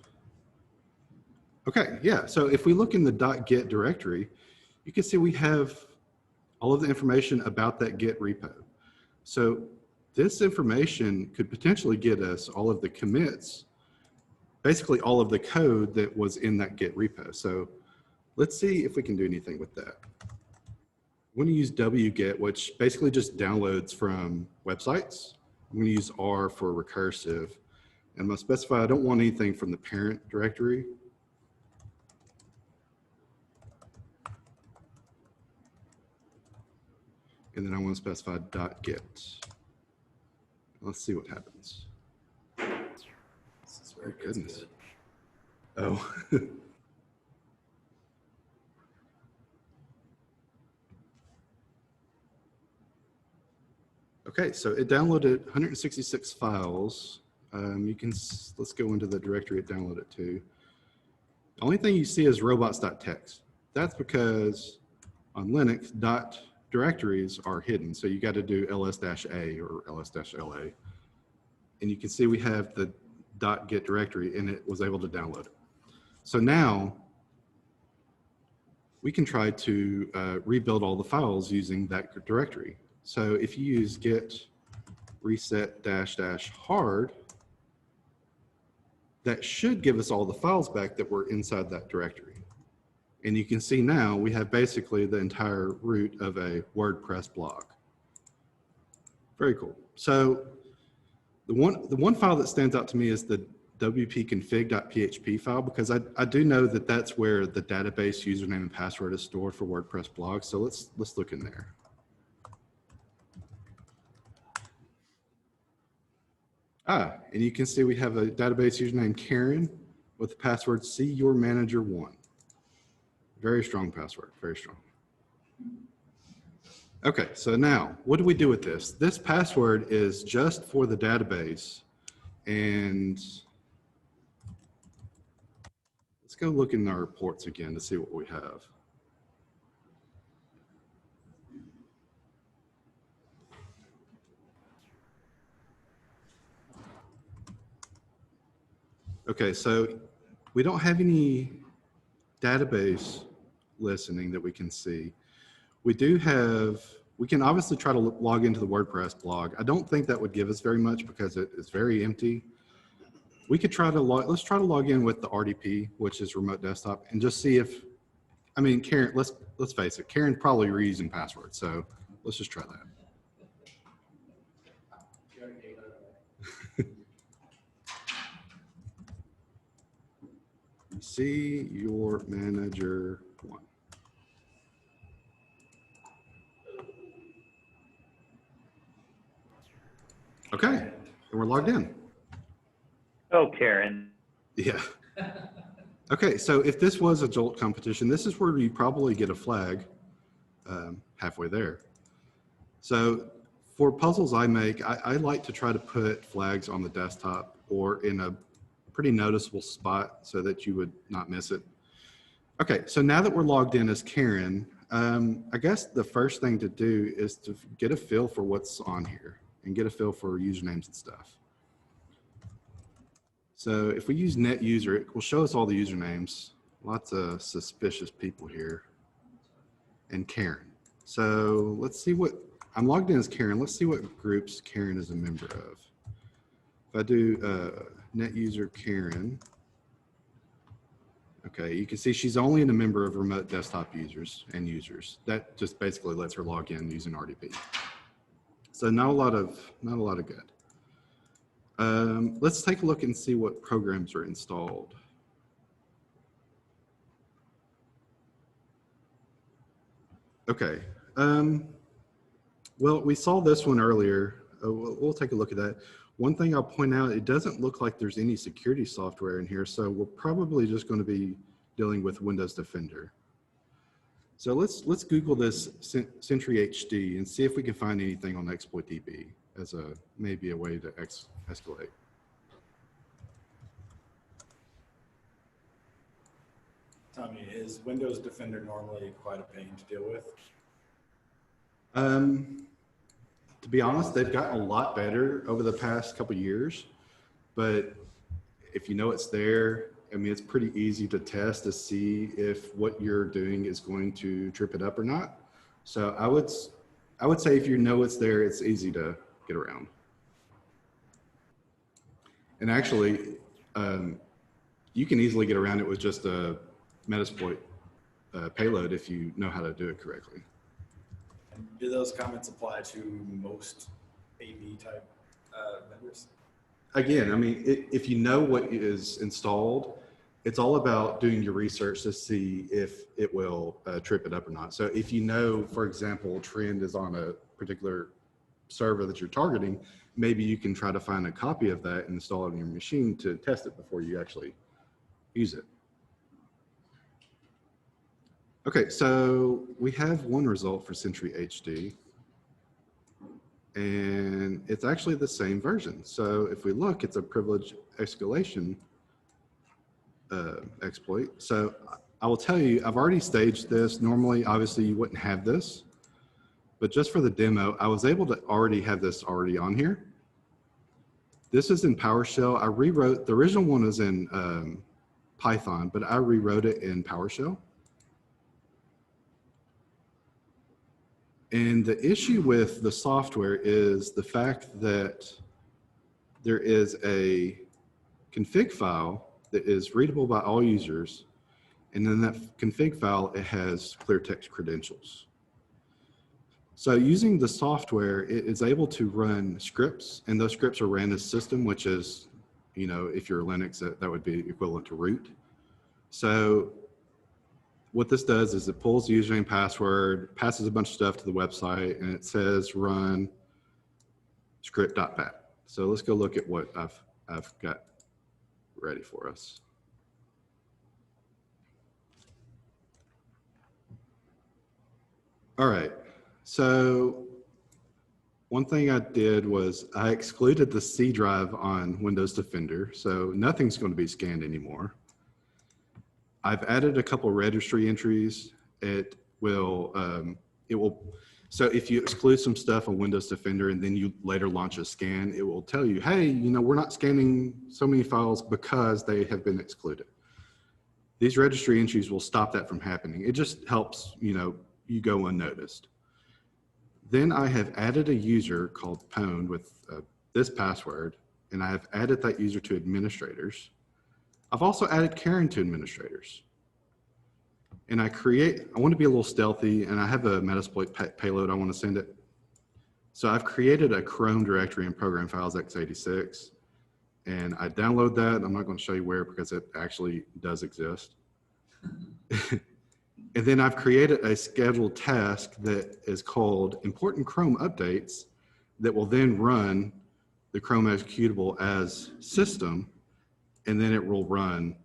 Okay, yeah, so if we look in the .git directory, you can see we have all of the information about that Git repo. So this information could potentially get us all of the commits, basically all of the code that was in that Git repo. So let's see if we can do anything with that. I'm going to use wget, which basically just downloads from websites. I'm going to use R for recursive. And I'm going to specify I don't want anything from the parent directory. And then I want to specify .git. Let's see what happens. This is where it gets Goodness. good. Oh. Okay, so it downloaded 166 files. Let's go into the directory it downloaded to. The only thing you see is robots.txt. That's because on Linux, directories are hidden. So you got to do ls-a or ls-la. And you can see we have the .git directory and it was able to download it. So now we can try to rebuild all the files using that directory. So if you use git reset --hard, that should give us all the files back that were inside that directory. And you can see now we have basically the entire root of a WordPress blog. Very cool. So the one file that stands out to me is the wp-config.php file, because I do know that that's where the database username and password is stored for WordPress blogs. So let's look in there. And you can see we have a database username Karen with the password SeeYourManager1. Very strong password, very strong. Okay, so now what do we do with this? This password is just for the database, and let's go look in our reports again to see what we have. Okay, so we don't have any database listening that we can see. We do have, we can obviously try to log into the WordPress blog. I don't think that would give us very much because it is very empty. We could try to let's try to log in with the RDP, which is remote desktop, and just see if, I mean, Karen, let's face it, Karen's probably reusing passwords, so let's just try that. See your manager one. Okay, and we're logged in. Oh, Karen. Yeah. Okay, so if this was a JOLT competition, this is where you probably get a flag halfway there. So for puzzles I make, I like to try to put flags on the desktop or in a pretty noticeable spot so that you would not miss it. Okay, so now that we're logged in as Karen, I guess the first thing to do is to get a feel for what's on here and get a feel for usernames and stuff. So if we use net user, it will show us all the usernames. Lots of suspicious people here. And Karen. So let's see what, I'm logged in as Karen. Let's see what groups Karen is a member of. If I do net user Karen, okay, you can see she's only a member of remote desktop users and users. That just basically lets her log in using RDP. So not a lot of good. Let's take a look and see what programs are installed. Okay. Well, we saw this one earlier. We'll take a look at that. One thing I'll point out, it doesn't look like there's any security software in here, so we're probably just going to be dealing with Windows Defender. So let's Google this Sentry HD and see if we can find anything on ExploitDB as maybe a way to escalate. Tommy, is Windows Defender normally quite a pain to deal with? To be honest, they've gotten a lot better over the past couple of years, but if you know it's there, I mean, it's pretty easy to test to see if what you're doing is going to trip it up or not. So I would say if you know it's there, it's easy to get around. And actually, you can easily get around it with just a Metasploit payload if you know how to do it correctly. And do those comments apply to most AV type vendors? Again, I mean, if you know what is installed, it's all about doing your research to see if it will trip it up or not. So if you know, for example, Trend is on a particular server that you're targeting, maybe you can try to find a copy of that and install it on your machine to test it before you actually use it. Okay, so we have one result for Sentry HD, and it's actually the same version. So if we look, it's a privilege escalation exploit. So I will tell you, I've already staged this. Normally, obviously, you wouldn't have this, but just for the demo, I was able to already have this already on here. This is in PowerShell. I rewrote, the original one was in Python, but I rewrote it in PowerShell. And the issue with the software is the fact that there is a config file that is readable by all users. And then that config file, it has clear text credentials. So using the software, it is able to run scripts, and those scripts are ran as system, which is, you know, if you're Linux, that would be equivalent to root. So what this does is it pulls the username, password, passes a bunch of stuff to the website, and it says run script.bat. So let's go look at what I've got ready for us. All right, so one thing I did was I excluded the C drive on Windows Defender, so nothing's going to be scanned anymore. I've added a couple registry entries. It will, so if you exclude some stuff on Windows Defender and then you later launch a scan, it will tell you, hey, you know, we're not scanning so many files because they have been excluded. These registry entries will stop that from happening. It just helps, you know, you go unnoticed. Then I have added a user called Pwned with this password, and I have added that user to administrators. I've also added Karen to administrators. And I want to be a little stealthy, and I have a Metasploit payload I want to send it. So I've created a Chrome directory in program files x86, and I download that. I'm not going to show you where because it actually does exist. And then I've created a scheduled task that is called important Chrome updates that will then run the Chrome executable as system, and then it will run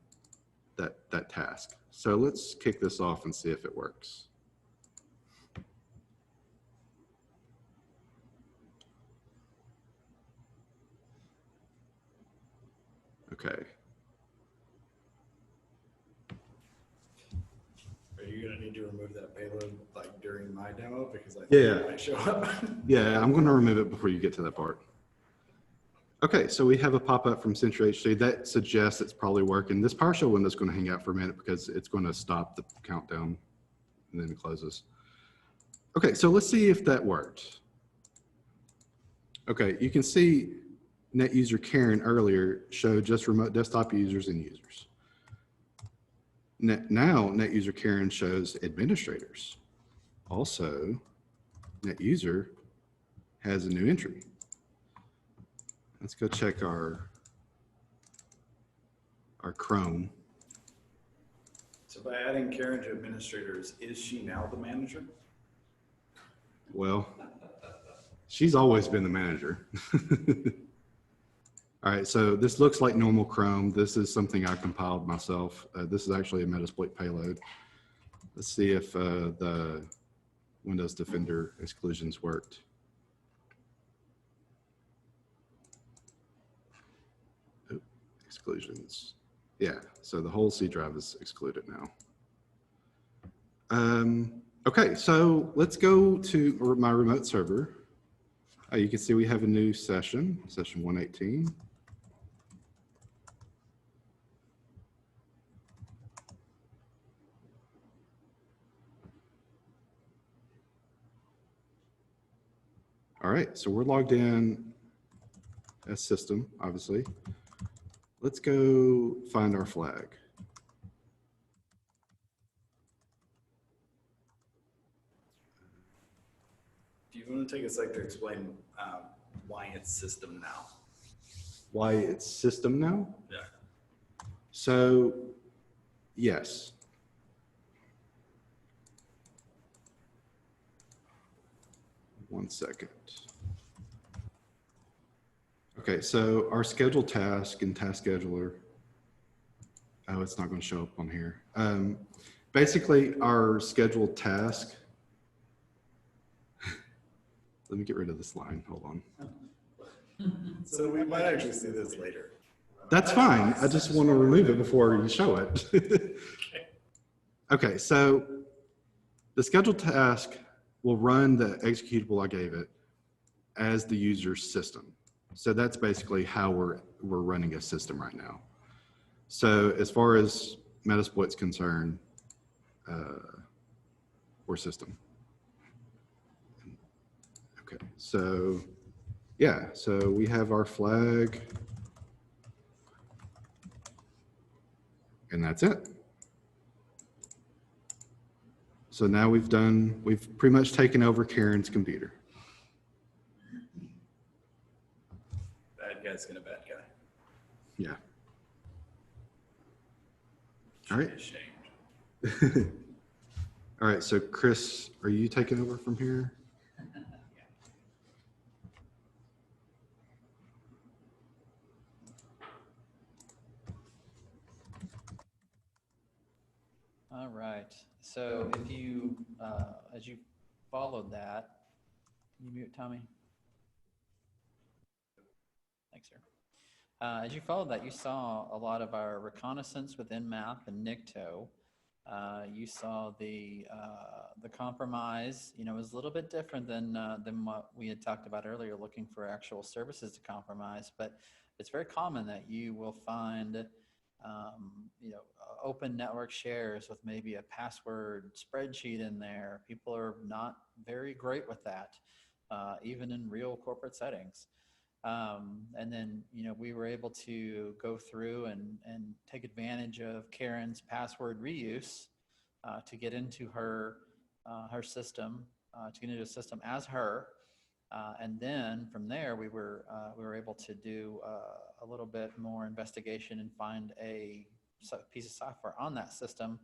that task. So let's kick this off and see if it works. Okay. Are you gonna need to remove that payload like during my demo? Because I think Yeah. it might show up. Yeah, I'm going to remove it before you get to that part. Okay, so we have a pop-up from Century HD that suggests it's probably working. This PowerShell window is going to hang out for a minute because it's going to stop the countdown and then it closes. Okay, so let's see if that worked. Okay, you can see net user Karen earlier showed just remote desktop users and users. Now net user Karen shows administrators. Also, net user has a new entry. Let's go check our Chrome. So by adding Karen to administrators, is she now the manager? Well, she's always been the manager. All right, so this looks like normal Chrome. This is something I compiled myself. This is actually a Metasploit payload. Let's see if the Windows Defender exclusions worked. Exclusions. Yeah, so the whole C drive is excluded now. Okay, so let's go to my remote server. You can see we have a new session, session 118. All right, so we're logged in as system, obviously. Let's go find our flag. Do you want to take a sec to explain why it's system now? Why it's system now? Yeah. So, yes. One second. Okay, so our scheduled task in task scheduler. Oh, it's not going to show up on here. Basically, our scheduled task. Let me get rid of this line. Hold on. So we might actually see this later. That's fine. I just want to remove it before you show it. Okay, so the scheduled task will run the executable I gave it as the user's system. So that's basically how we're running a system right now. So as far as Metasploit's concerned, we're system. Okay, so yeah, so we have our flag, and that's it. So now we've pretty much taken over Karen's computer. Bad guy's gonna bad guy. Yeah. Should All be right. ashamed. All right, so Chris, are you taking over from here? All right. So if you, as you followed that, can you mute Tommy? Thanks, sir. As you followed that, you saw a lot of our reconnaissance within MAP and NICTO. You saw the compromise. You know, it was a little bit different than what we had talked about earlier, looking for actual services to compromise. But it's very common that you will find, you know, open network shares with maybe a password spreadsheet in there. People are not very great with that, even in real corporate settings. And then, you know, we were able to go through and take advantage of Karen's password reuse to get into her system, to get into a system as her. And then from there, we were able to do a little bit more investigation and find a piece of software on that system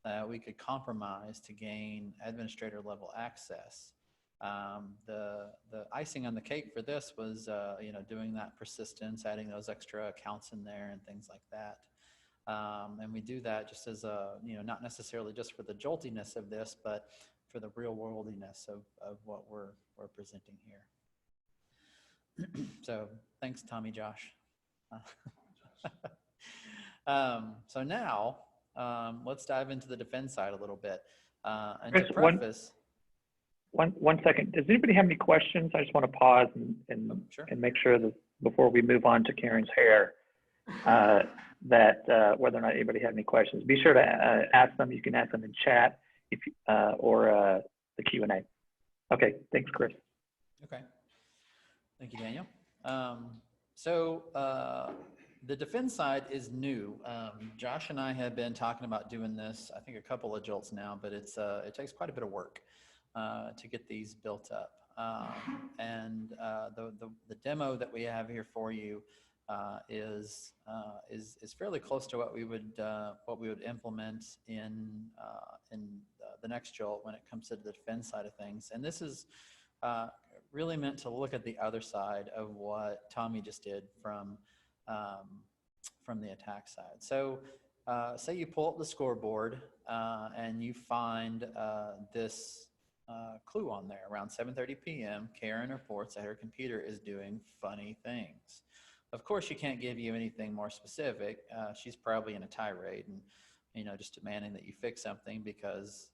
that we could compromise to gain administrator level access. The icing on the cake for this was, you know, doing that persistence, adding those extra accounts in there and things like that. And we do that just as a, you know, not necessarily just for the joltiness of this, but for the real worldiness of what we're presenting here. So thanks, Tommy, Josh. So now let's dive into the defense side a little bit. And Chris, to preface, one second. Does anybody have any questions? I just want to pause and sure. and make sure that before we move on to Karen's hair, that whether or not anybody had any questions, be sure to ask them. You can ask them in chat if or the Q&A. Okay, thanks, Chris. Okay, thank you, Daniel. So the defense side is new. Josh and I have been talking about doing this, I think, a couple of jolts now, but it takes quite a bit of work to get these built up. And the demo that we have here for you is fairly close to what we would implement in the next jolt when it comes to the defense side of things. And this is really meant to look at the other side of what Tommy just did from the attack side. So say you pull up the scoreboard and you find this clue on there. Around 7:30 p.m., Karen reports that her computer is doing funny things. Of course, she can't give you anything more specific. She's probably in a tirade and, you know, just demanding that you fix something because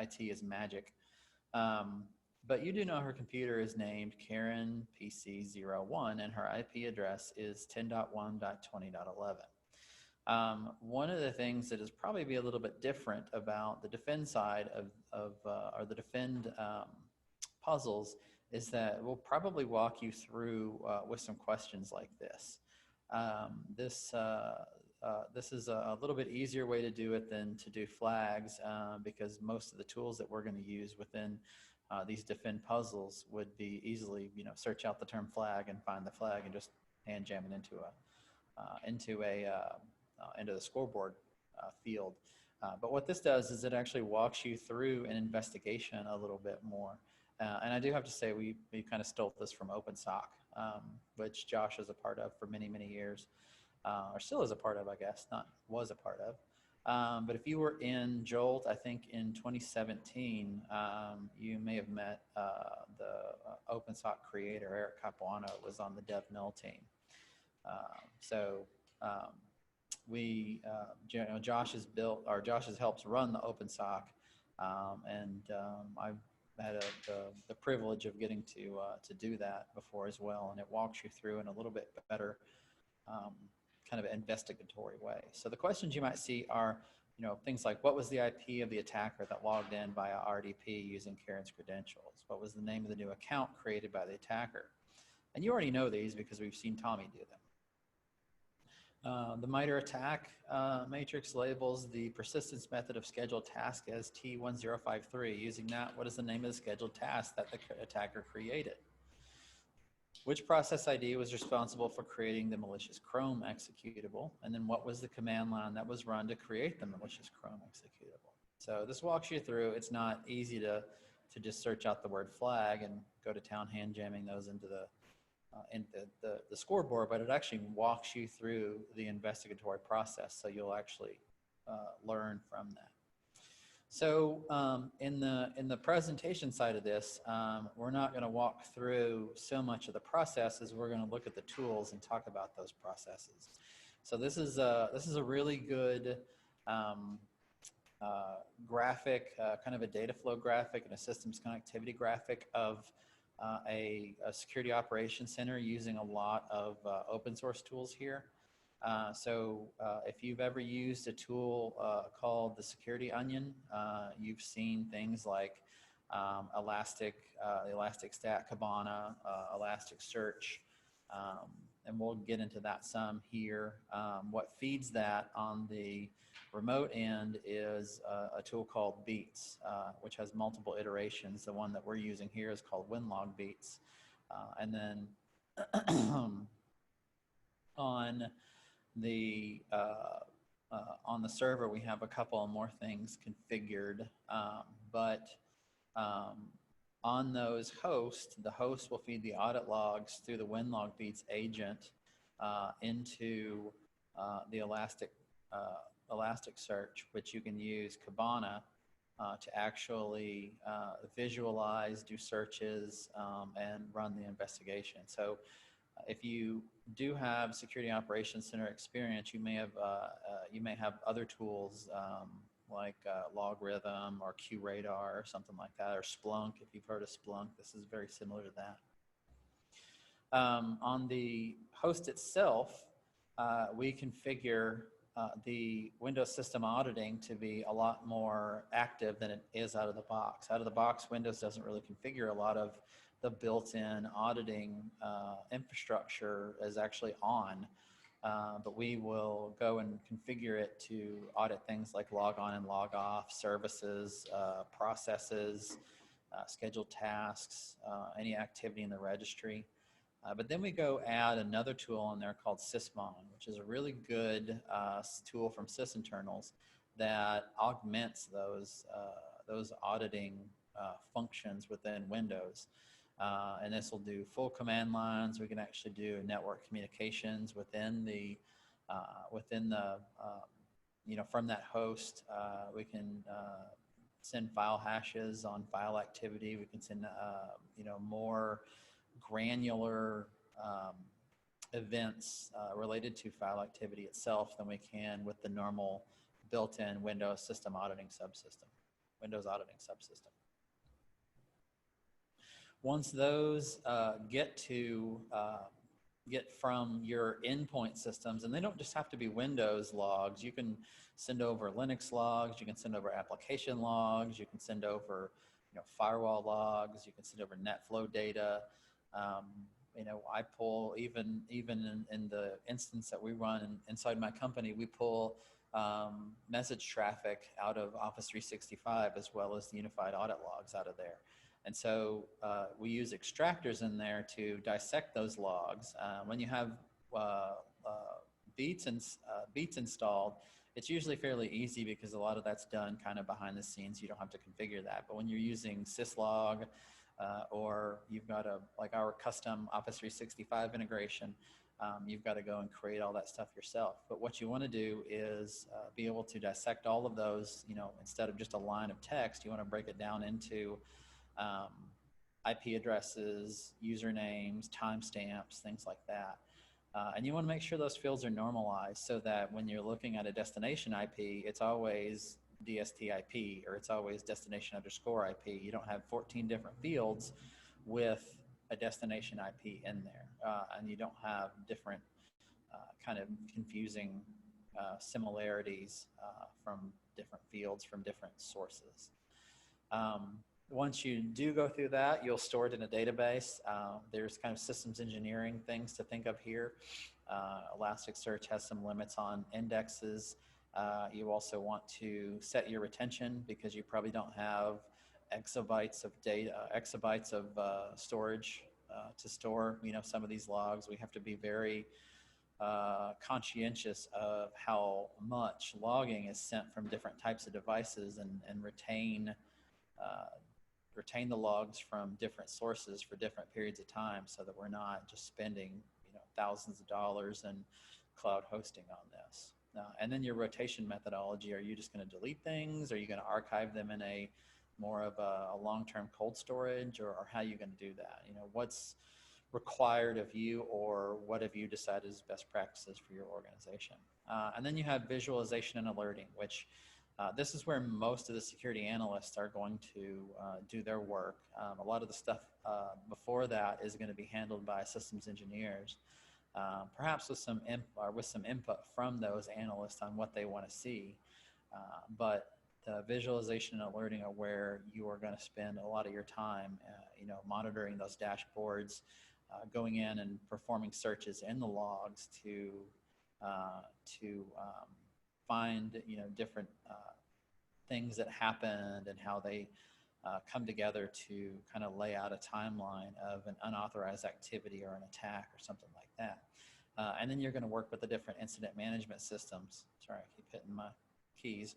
IT is magic. But you do know her computer is named Karen PC01 and her IP address is 10.1.20.11. One of the things that is probably be a little bit different about the defend side or the defend puzzles is that we'll probably walk you through with some questions like this. This is a little bit easier way to do it than to do flags because most of the tools that we're going to use within these defend puzzles would be easily, you know, search out the term flag and find the flag and just hand jam it into the scoreboard field. But what this does is it actually walks you through an investigation a little bit more. And I do have to say we kind of stole this from OpenSOC, which Josh is a part of for many, many years, or still is a part of, I guess, was a part of. But if you were in Jolt, I think in 2017, you may have met the OpenSOC creator, Eric Capuano, was on the DevMill team. Josh has helped run the OpenSOC, and I've had the privilege of getting to do that before as well, and it walks you through in a little bit better kind of investigatory way. So the questions you might see are, you know, things like what was the IP of the attacker that logged in via RDP using Karen's credentials? What was the name of the new account created by the attacker? And you already know these because we've seen Tommy do them. The MITRE attack matrix labels the persistence method of scheduled task as T1053. Using that, what is the name of the scheduled task that the attacker created? Which process ID was responsible for creating the malicious Chrome executable? And then what was the command line that was run to create the malicious Chrome executable? So this walks you through. It's not easy to just search out the word flag and go to town hand jamming those into the scoreboard, but it actually walks you through the investigatory process, so you'll actually learn from that. So in the presentation side of this, we're not going to walk through so much of the processes. We're going to look at the tools and talk about those processes. So this is a really good graphic, kind of a data flow graphic and a systems connectivity graphic of a security operations center using a lot of open source tools here. So if you've ever used a tool called the Security Onion, you've seen things like Elastic-Stat, Kibana, Elasticsearch, and we'll get into that some here. What feeds that on the remote end is a tool called Beats, which has multiple iterations. The one that we're using here is called Winlog Beats. And then on the server, we have a couple more things configured, but on those hosts, the host will feed the audit logs through the Winlog Beats agent into the Elasticsearch, which you can use Kibana to actually visualize, do searches, and run the investigation. So if you do have Security Operations Center experience, you may have other tools like Logarithm or QRadar or something like that, or Splunk. If you've heard of Splunk, this is very similar to that. On the host itself, we configure the Windows system auditing to be a lot more active than it is out of the box. Out of the box, Windows doesn't really configure a lot of the built-in auditing infrastructure is actually on, but we will go and configure it to audit things like log on and log off, services, processes, scheduled tasks, any activity in the registry. But then we go add another tool in there called Sysmon, which is a really good tool from sysinternals that augments those auditing functions within Windows. And this will do full command lines. We can actually do network communications within the from that host. We can send file hashes on file activity. We can send more granular events related to file activity itself than we can with the normal built-in Windows system auditing subsystem, Windows auditing subsystem. Once those get from your endpoint systems, and they don't just have to be Windows logs, you can send over Linux logs, you can send over application logs, you can send over firewall logs, you can send over NetFlow data. I pull even in the instance that we run inside my company, we pull message traffic out of Office 365 as well as the unified audit logs out of there. And so we use extractors in there to dissect those logs. When you have Beats installed, it's usually fairly easy because a lot of that's done kind of behind the scenes. You don't have to configure that. But when you're using syslog or you've got like our custom Office 365 integration, you've got to go and create all that stuff yourself. But what you want to do is be able to dissect all of those, instead of just a line of text, you want to break it down into IP addresses, usernames, timestamps, things like that. And you want to make sure those fields are normalized so that when you're looking at a destination IP, it's always DST-IP or it's always destination_IP. You don't have 14 different fields with a destination IP in there. And you don't have different kind of confusing similarities from different fields from different sources. Once you do go through that, you'll store it in a database. There's kind of systems engineering things to think of here. Elasticsearch has some limits on indexes. You also want to set your retention because you probably don't have exabytes of data, exabytes of storage to store, some of these logs. We have to be very conscientious of how much logging is sent from different types of devices and retain the logs from different sources for different periods of time so that we're not just spending thousands of dollars in cloud hosting on this. And then your rotation methodology, are you just going to delete things? Are you going to archive them in a more of a long-term cold storage, or how are you going to do that? You know, what's required of you, or what have you decided is best practices for your organization? And then you have visualization and alerting, which this is where most of the security analysts are going to do their work. A lot of the stuff before that is going to be handled by systems engineers, perhaps with some input from those analysts on what they want to see. But the visualization and alerting are where you are going to spend a lot of your time, you know, monitoring those dashboards, going in and performing searches in the logs to find, you know, different things that happened and how they come together to kind of lay out a timeline of an unauthorized activity or an attack or something like that. And then you're going to work with the different incident management systems. Sorry, I keep hitting my keys.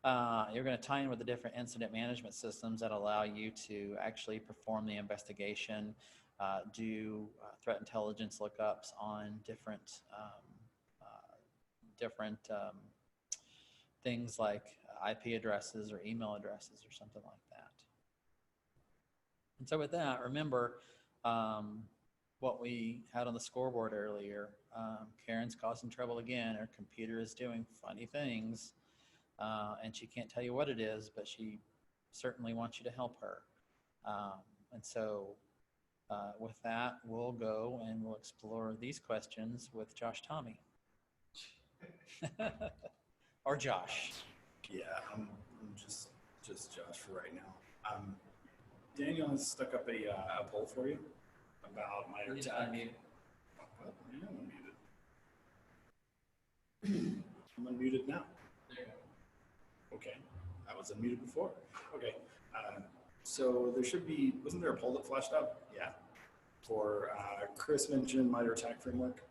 You're going to tie in with the different incident management systems that allow you to actually perform the investigation, do threat intelligence lookups on different things like IP addresses or email addresses or something like that. And so with that, remember what we had on the scoreboard earlier. Karen's causing trouble again. Her computer is doing funny things, and she can't tell you what it is, but she certainly wants you to help her. And so with that, we'll go and we'll explore these questions with Josh Tommy. Or Josh. Yeah, I'm just Josh for right now. Daniel has stuck up a poll for you about my attack. Unmute. Oh, yeah, I'm unmuted. I'm unmuted now. There you go. Okay, I was unmuted before. Okay, so there should be, wasn't there a poll that flashed up? Yeah, for Chris mentioned MITRE ATT&CK framework.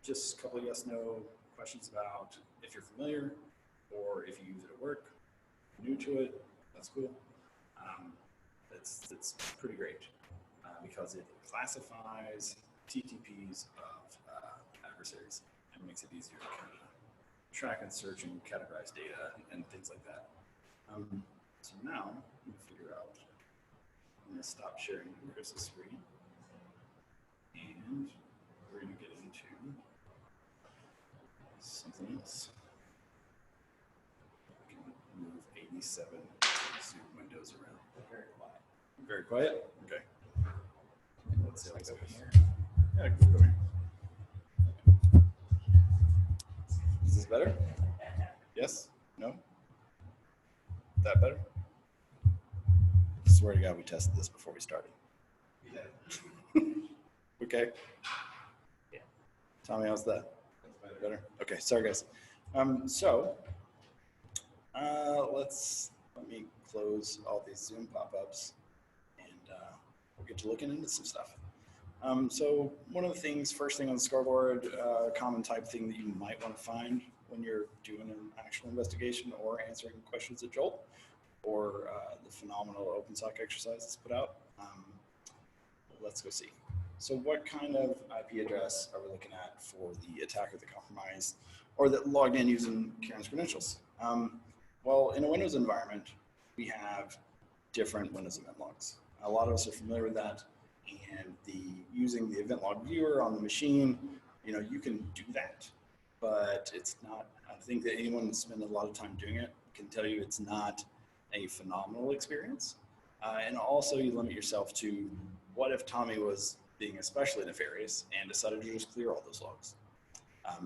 Just a couple of yes/no questions about if you're familiar or if you use it at work. New to it, that's cool. It's pretty great because it classifies TTPs of adversaries and makes it easier to kind of track and search and categorize data and things like that. So now I'm going to figure out, I'm going to stop sharing Chris's screen and we're going to get into something else. We can move 87 Zoom windows around. Very quiet. Very quiet? Okay. Let's see how this Over goes. here. Yeah, go over here. Is this better? Yes? No? That better? I swear to God, we tested this before we started. Okay. Yeah. Tommy, how's that? Better? Okay, sorry guys. Let me close all these Zoom pop-ups and we'll get to looking into some stuff. So one of the things, first thing on the scoreboard, common type thing that you might want to find when you're doing an actual investigation or answering questions at JOLTed, or the phenomenal OpenSOC exercise that's put out. Let's go see. So what kind of IP address are we looking at for the attacker that compromised or that logged in using Karen's credentials? Well, in a Windows environment, we have different Windows event logs. A lot of us are familiar with that, and using the event log viewer on the machine, you know, you can do that, but it's not, I think that anyone that's spent a lot of time doing it can tell you it's not a phenomenal experience. And also you limit yourself to what if Tommy was being especially nefarious and decided to just clear all those logs.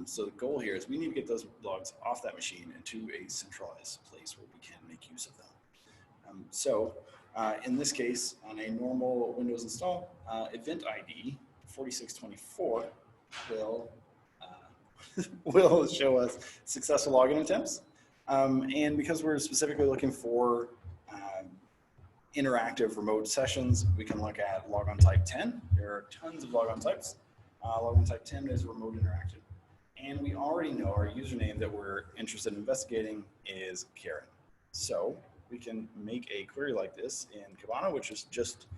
So the goal here is we need to get those logs off that machine into a centralized place where we can make use of them. In this case, on a normal Windows install, event ID 4624 will show us successful login attempts. And because we're specifically looking for interactive remote sessions, we can look at logon type 10. There are tons of logon types. Logon type 10 is remote interactive. And we already know our username that we're interested in investigating is Karen. So we can make a query like this in Kibana, which is just,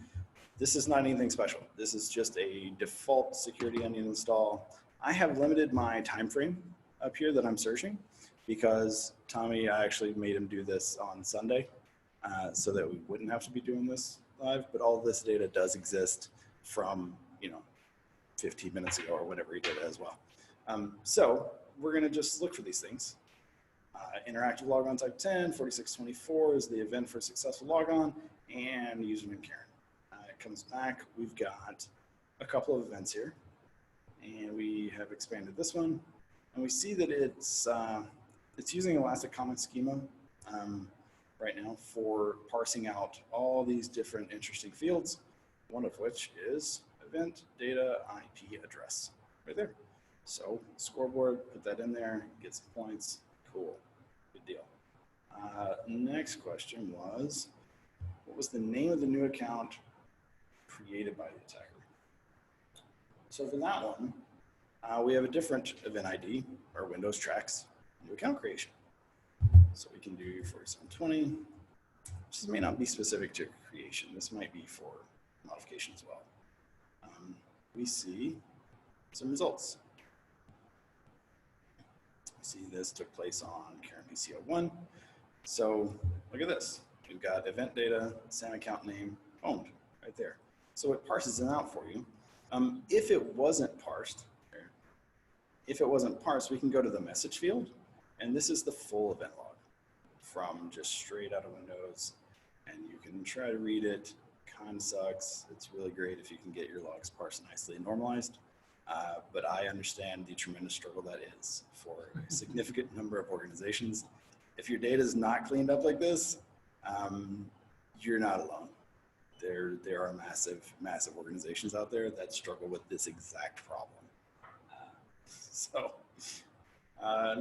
this is not anything special. This is just a default security onion install. I have limited my time frame up here that I'm searching, because Tommy, I actually made him do this on Sunday so that we wouldn't have to be doing this live, but all this data does exist from, 15 minutes ago or whenever he did it as well. So we're gonna just look for these things. Interactive logon type 10, 4624 is the event for successful logon, and username Karen. It comes back, we've got a couple of events here, and we have expanded this one, and we see that it's using Elastic Comment Schema right now for parsing out all these different interesting fields, one of which is event data IP address right there. So scoreboard, put that in there, get some points, cool, good deal. Next question was, what was the name of the new account created by the attacker? So for that one, we have a different event ID, or Windows tracks new account creation. So we can do 4720. This may not be specific to creation. This might be for modification as well. We see some results. We see this took place on Karen PCO1. So look at this. We've got event data, SAM account name, owned right there. So it parses it out for you. If it wasn't parsed, we can go to the message field, and this is the full event log from just straight out of Windows, and you can try to read it. Kind of sucks. It's really great if you can get your logs parsed nicely and normalized, but I understand the tremendous struggle that is for a significant number of organizations. If your data is not cleaned up like this, you're not alone. There are massive organizations out there that struggle with this exact problem.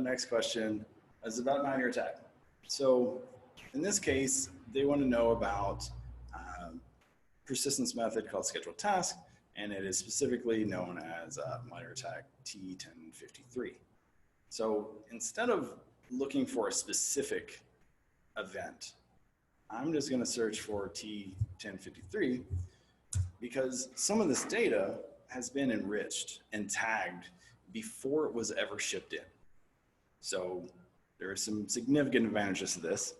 Next question is about Know-Your Attack. So in this case, they want to know about persistence method called scheduled task, and it is specifically known as Know-Your Attack T1053. So instead of looking for a specific event, I'm just going to search for T1053 because some of this data has been enriched and tagged before it was ever shipped in. So there are some significant advantages to this.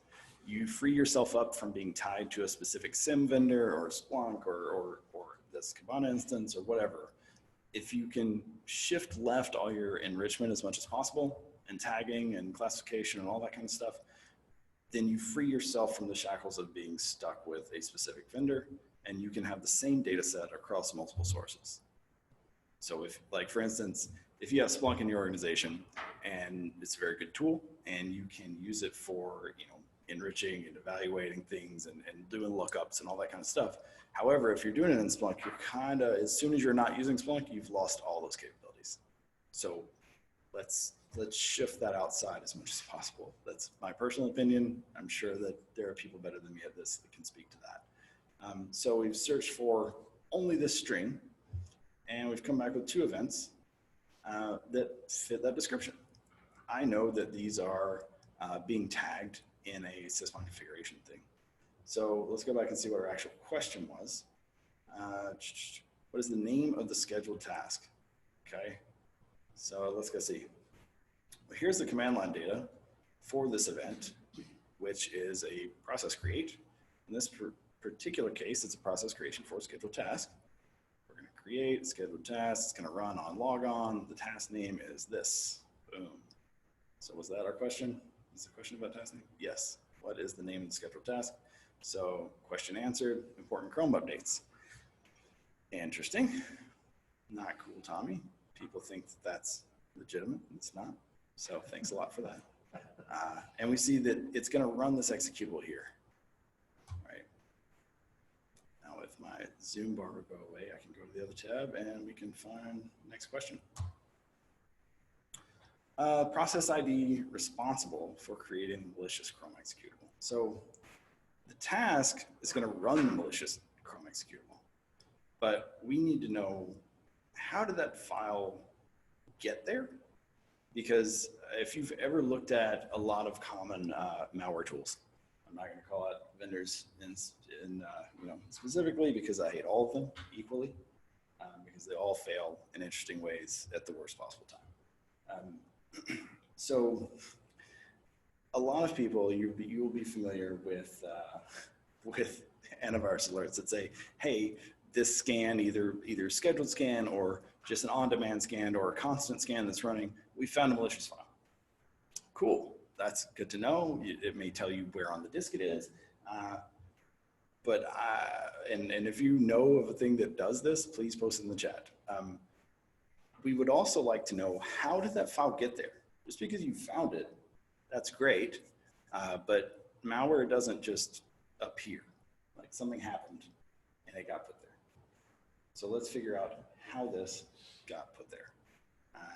You free yourself up from being tied to a specific SIM vendor or Splunk or this Kibana instance or whatever. If you can shift left all your enrichment as much as possible and tagging and classification and all that kind of stuff, then you free yourself from the shackles of being stuck with a specific vendor, and you can have the same data set across multiple sources. So if, like for instance, if you have Splunk in your organization and it's a very good tool and you can use it for, enriching and evaluating things and doing lookups and all that kind of stuff. However, if you're doing it in Splunk, you're as soon as you're not using Splunk, you've lost all those capabilities. So let's shift that outside as much as possible. That's my personal opinion. I'm sure that there are people better than me at this that can speak to that. So we've searched for only this string, and we've come back with 2 events that fit that description. I know that these are being tagged in a sysmon configuration thing. So let's go back and see what our actual question was. What is the name of the scheduled task? Okay, so let's go see. Here's the command line data for this event, which is a process create. In this particular case, it's a process creation for a scheduled task. We're going to create a scheduled task. It's going to run on logon. The task name is this. Boom. So was that our question? Is the question about task name? Yes. What is the name of the scheduled task? So question answered, important Chrome updates. Interesting. Not cool, Tommy. People think that's legitimate. It's not. So thanks a lot for that. And we see that it's going to run this executable here. All right. Now if my Zoom bar will go away, I can go to the other tab and we can find the next question. Process ID responsible for creating the malicious Chrome executable. So the task is going to run the malicious Chrome executable, but we need to know, how did that file get there? Because if you've ever looked at a lot of common malware tools, I'm not going to call out vendors specifically because I hate all of them equally, because they all fail in interesting ways at the worst possible time. So a lot of people, you will be familiar with antivirus alerts that say, hey, this scan, either scheduled scan or just an on-demand scan or a constant scan that's running, we found a malicious file. Cool, that's good to know. It may tell you where on the disk it is. And if you know of a thing that does this, please post it in the chat. We would also like to know, how did that file get there? Just because you found it, that's great, but malware doesn't just appear. Like, something happened and it got put there. So let's figure out how this got put there.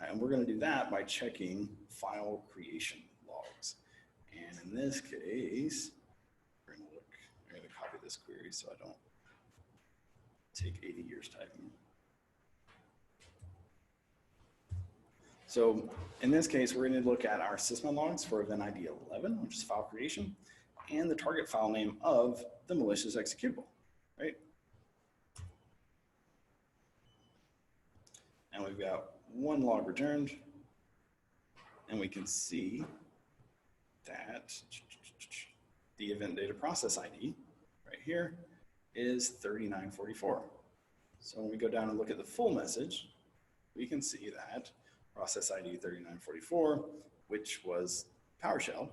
And we're going to do that by checking file creation logs. And in this case, we're going to copy this query so I don't take 80 years typing. So in this case, we're going to look at our sysmon logs for event ID 11, which is file creation, and the target file name of the malicious executable, right? And we've got one log returned, and we can see that the event data process ID right here is 3944. So when we go down and look at the full message, we can see that process ID 3944, which was PowerShell,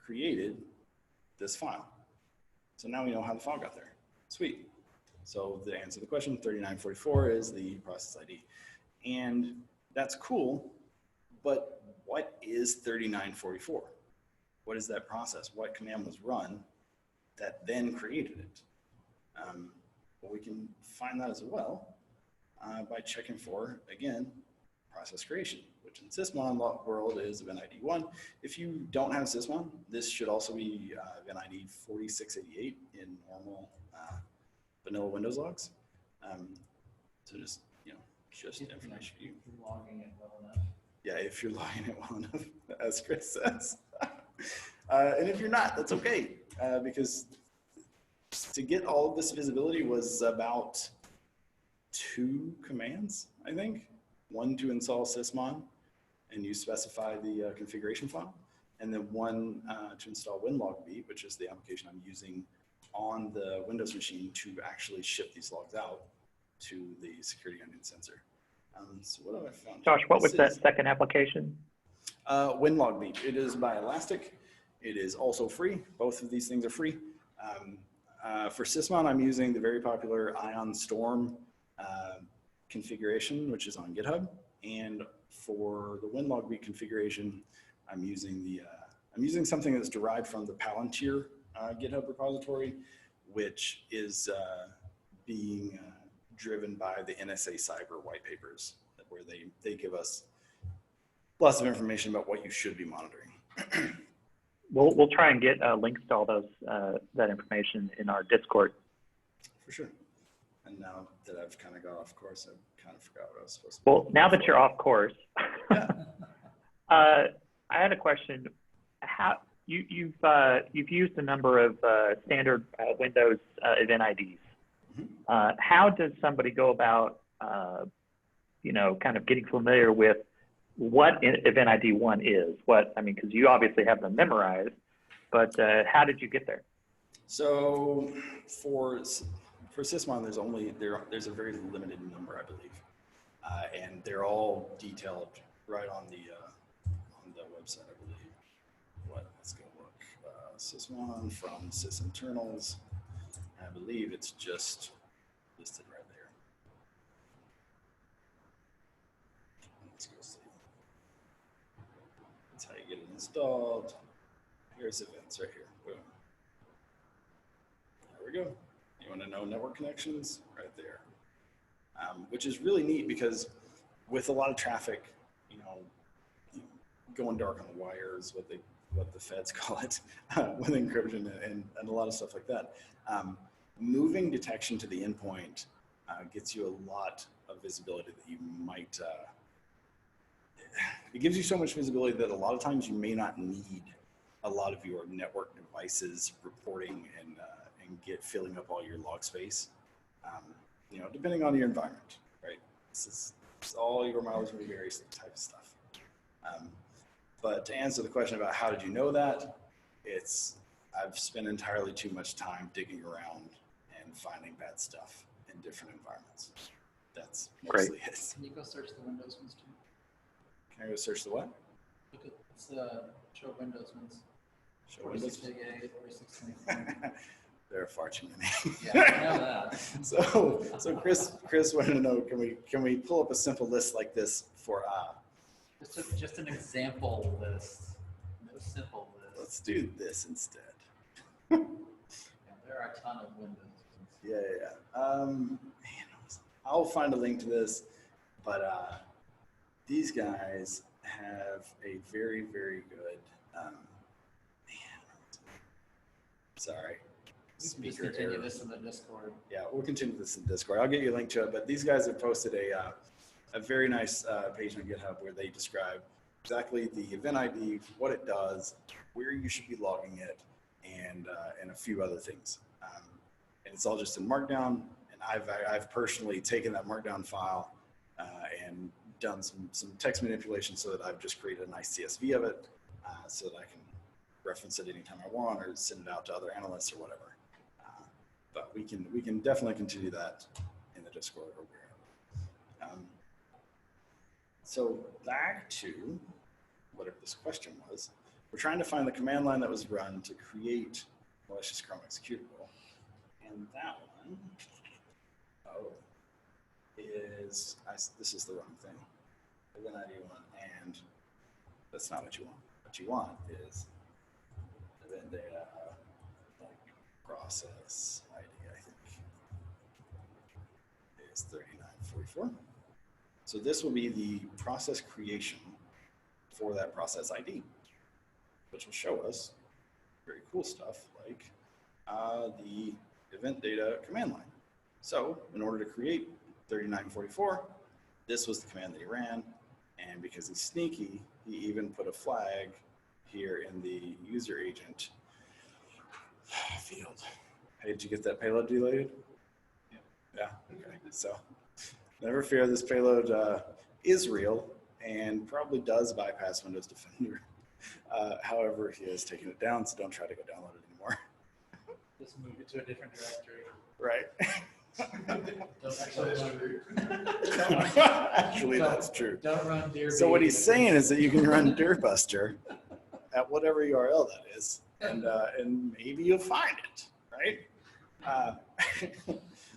created this file. So now we know how the file got there. Sweet. So the answer to the question, 3944 is the process ID. And that's cool, but what is 3944? What is that process? What command was run that then created it? Well, we can find that as well by checking for, again, process creation, which in sysmon world is event ID 1. If you don't have sysmon, this should also be event ID 4688 in normal vanilla Windows logs. So just, just information for you. If you're logging it well enough. Yeah, if you're logging it well enough, as Chris says. And if you're not, that's okay, because to get all of this visibility was about 2 commands, I think. One to install sysmon, and you specify the configuration file, and then one to install winlogbeat, which is the application I'm using on the Windows machine to actually ship these logs out to the security onion sensor. So what have I found? Josh, what was that second application? Winlogbeat. It is by Elastic. It is also free. Both of these things are free. For sysmon, I'm using the very popular Ion Storm configuration, which is on GitHub. And for the winlogbeat configuration, I'm using something that's derived from the Palantir GitHub repository, which is being driven by the NSA Cyber white papers, where they give us lots of information about what you should be monitoring. We'll try and get links to all those that information in our Discord. For sure. And now that I've kind of got off course, I kind of forgot what I was supposed to. Well, now that you're off course, Yeah. I had a question. How you've used a number of standard Windows event IDs. Mm-hmm. How does somebody go about, kind of getting familiar with what event ID 1 is? Because you obviously have them memorized, but how did you get there? So for sysmon, there's a very limited number, I believe, and they're all detailed right on the website, I believe. Let's go look. Sysmon from sysinternals. I believe it's just listed right there. Let's go see. That's how you get it installed. Here's events right here. Boom. There we go. You want to know network connections? Right there. Which is really neat because with a lot of traffic, going dark on the wires, what the feds call it, with encryption and a lot of stuff like that. Moving detection to the endpoint gets you a lot of visibility that you might, it gives you so much visibility that a lot of times you may not need a lot of your network devices reporting and filling up all your log space, depending on your environment, right? This is all your mileage may vary type of stuff. But to answer the question about how did you know that, I've spent entirely too much time digging around and finding bad stuff in different environments. That's mostly it. Can you go search the Windows ones too? Can I go search the what? Look at what's the show Windows ones. Show Windows. 4688, 4624. There are far too many. Yeah, I know that. So Chris wanted to know, can we pull up a simple list like this for Just an example list. No simple list. let's do this instead. Yeah, there are a ton of Windows. Yeah. Man, I'll find a link to this, but these guys have a very, very good. Sorry. We can just continue this in the Discord. Yeah, we'll continue this in Discord. I'll get you a link to it, but these guys have posted a very nice page on GitHub where they describe exactly the event ID, what it does, where you should be logging it, and a few other things. And it's all just in Markdown. And I've personally taken that Markdown file and done some text manipulation so that I've just created a nice CSV of it so that I can reference it anytime I want or send it out to other analysts or whatever. But we can definitely continue that in the Discord or wherever. So back to whatever this question was, we're trying to find the command line that was run to create malicious Chrome executable. And that one, this is the wrong thing. Event ID one, and that's not what you want. What you want is event data, like process ID, I think, is 3944. So this will be the process creation for that process ID, which will show us very cool stuff like the event data command line. So in order to create 3944, this was the command that he ran. And because he's sneaky, he even put a flag here in the user agent field. Hey, did you get that payload deleted? Yeah. Okay. So never fear, this payload is real and probably does bypass Windows Defender. However, he has taken it down, so don't try to go download it anymore. Just move it to a different directory. Right. Actually, that's true. Don't run Deer. So what he's saying is that you can run Deerbuster at whatever URL that is, and maybe you'll find it, right?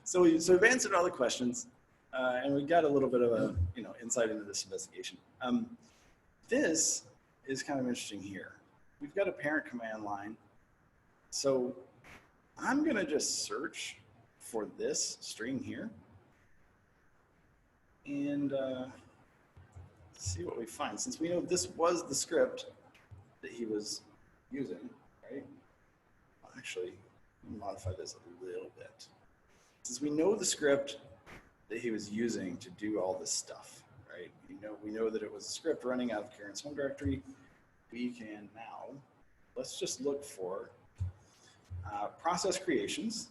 So we've answered all the questions, and we got a little bit of a insight into this investigation. This is kind of interesting here. We've got a parent command line, so I'm going to just search for this string here and see what we find. Since we know this was the script that he was using, right? Actually, modify this a little bit. Since we know the script that he was using to do all this stuff, right? We know that it was a script running out of Karen's home directory. We can now, let's just look for process creations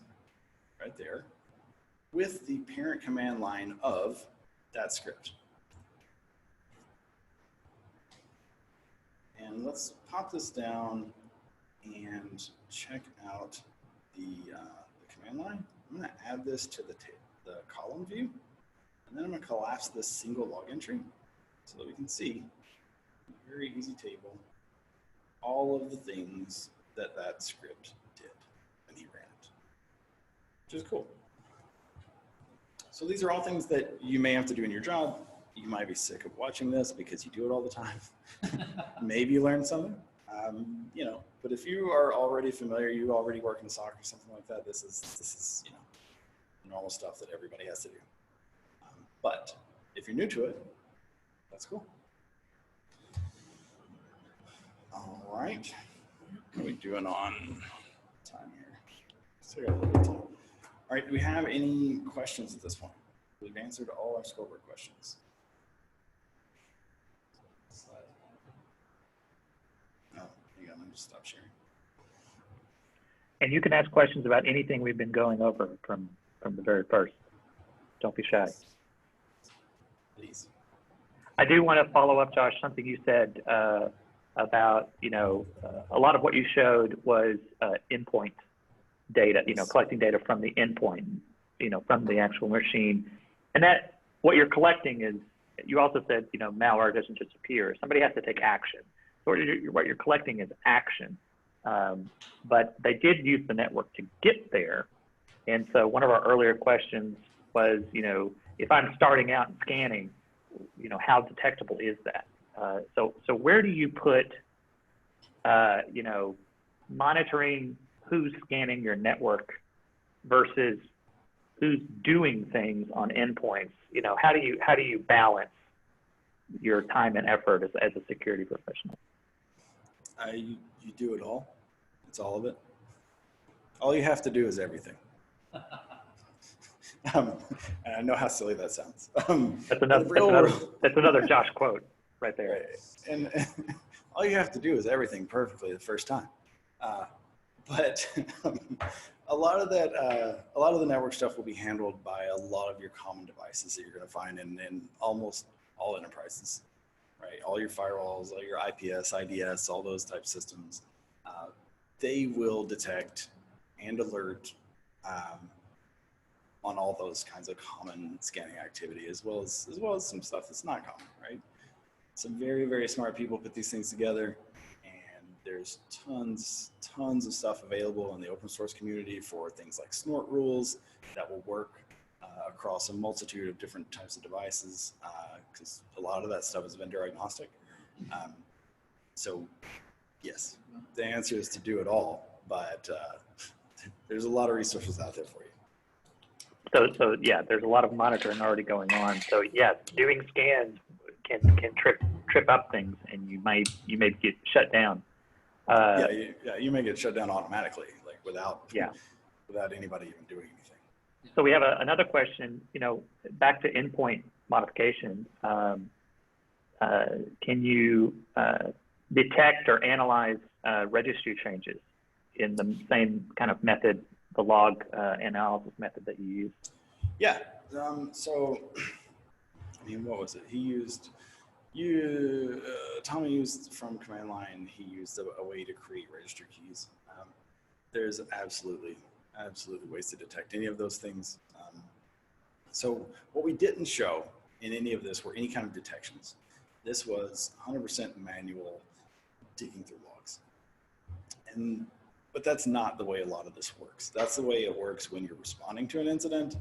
right there with the parent command line of that script. And let's pop this down and check out the command line. I'm going to add this to the column view, and then I'm going to collapse this single log entry so that we can see in a very easy table all of the things that script did when he ran it, which is cool. So these are all things that you may have to do in your job. You might be sick of watching this because you do it all the time. Maybe you learned something, but if you are already familiar, you already work in soccer or something like that, this is normal stuff that everybody has to do. But if you're new to it, that's cool. All right, how are we doing on time here? Still got a little bit of time. All right, do we have any questions at this point? We've answered all our scoreboard questions. No, hang on, let me just stop sharing. And you can ask questions about anything we've been going over from the very first. Don't be shy. Please. I do want to follow up, Josh, something you said about, a lot of what you showed was endpoint data, collecting data from the endpoint, from the actual machine. And that, what you're collecting is, you also said, malware doesn't just appear. Somebody has to take action. So what you're collecting is action. But they did use the network to get there. And so one of our earlier questions was, if I'm starting out and scanning, how detectable is that? So where do you put, monitoring who's scanning your network versus who's doing things on endpoints? How do you balance your time and effort as a security professional? You do it all. It's all of it. All you have to do is everything. And I know how silly that sounds. That's another Josh quote right there. Right. And all you have to do is everything perfectly the first time. But a lot of the network stuff will be handled by a lot of your common devices that you're going to find in almost all enterprises, right? All your firewalls, all your IPS, IDS, all those type systems, they will detect and alert on all those kinds of common scanning activity, as well as some stuff that's not common, right? Some very, very smart people put these things together, and there's tons of stuff available in the open source community for things like snort rules that will work across a multitude of different types of devices, because a lot of that stuff is vendor agnostic. So yes, the answer is to do it all, but there's a lot of resources out there for you. So yeah, there's a lot of monitoring already going on. So yes, doing scans can trip up things, and you may get shut down. You may get shut down automatically, like without anybody even doing anything. So we have another question. Back to endpoint modifications. Can you detect or analyze registry changes in the same kind of method, the log analysis method that you use? Yeah. So, what was it? Tommy used from command line. He used a way to create registry keys. There's absolutely ways to detect any of those things. So what we didn't show in any of this were any kind of detections. This was 100% manual digging through logs. But that's not the way a lot of this works. That's the way it works when you're responding to an incident,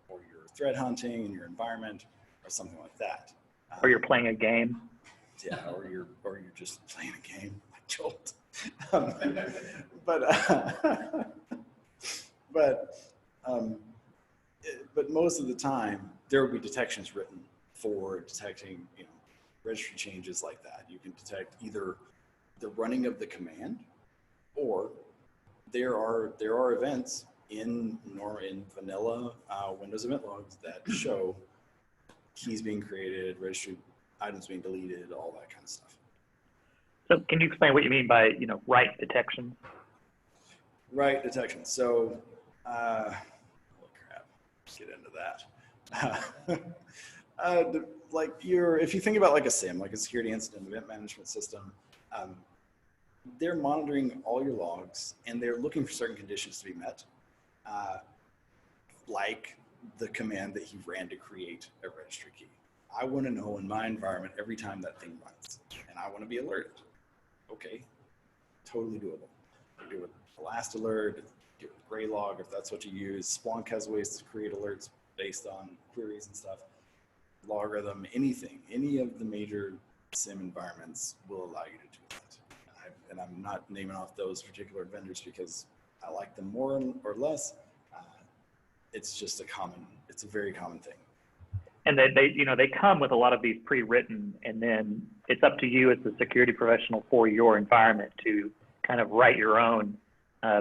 or you're threat hunting in your environment, or something like that. Or you're playing a game. Yeah, or you're just playing a game like JOLTed. But most of the time, there will be detections written for detecting, registry changes like that. You can detect either the running of the command, or there are events in vanilla Windows event logs that show keys being created, registry items being deleted, all that kind of stuff. So can you explain what you mean by, write detection? Write detection. So, holy crap, let's get into that. If you think about like a SIEM, like a security incident event management system, they're monitoring all your logs, and they're looking for certain conditions to be met, like the command that he ran to create a registry key. I want to know in my environment every time that thing runs, and I want to be alerted. Okay, totally doable. You do it with the last alert, do it with Graylog if that's what you use. Splunk has ways to create alerts based on queries and stuff. Logarithm, anything, any of the major SIEM environments will allow you to do that. And I'm not naming off those particular vendors because I like them more or less. It's just it's a very common thing. And they come with a lot of these pre-written, and then it's up to you as the security professional for your environment to kind of write your own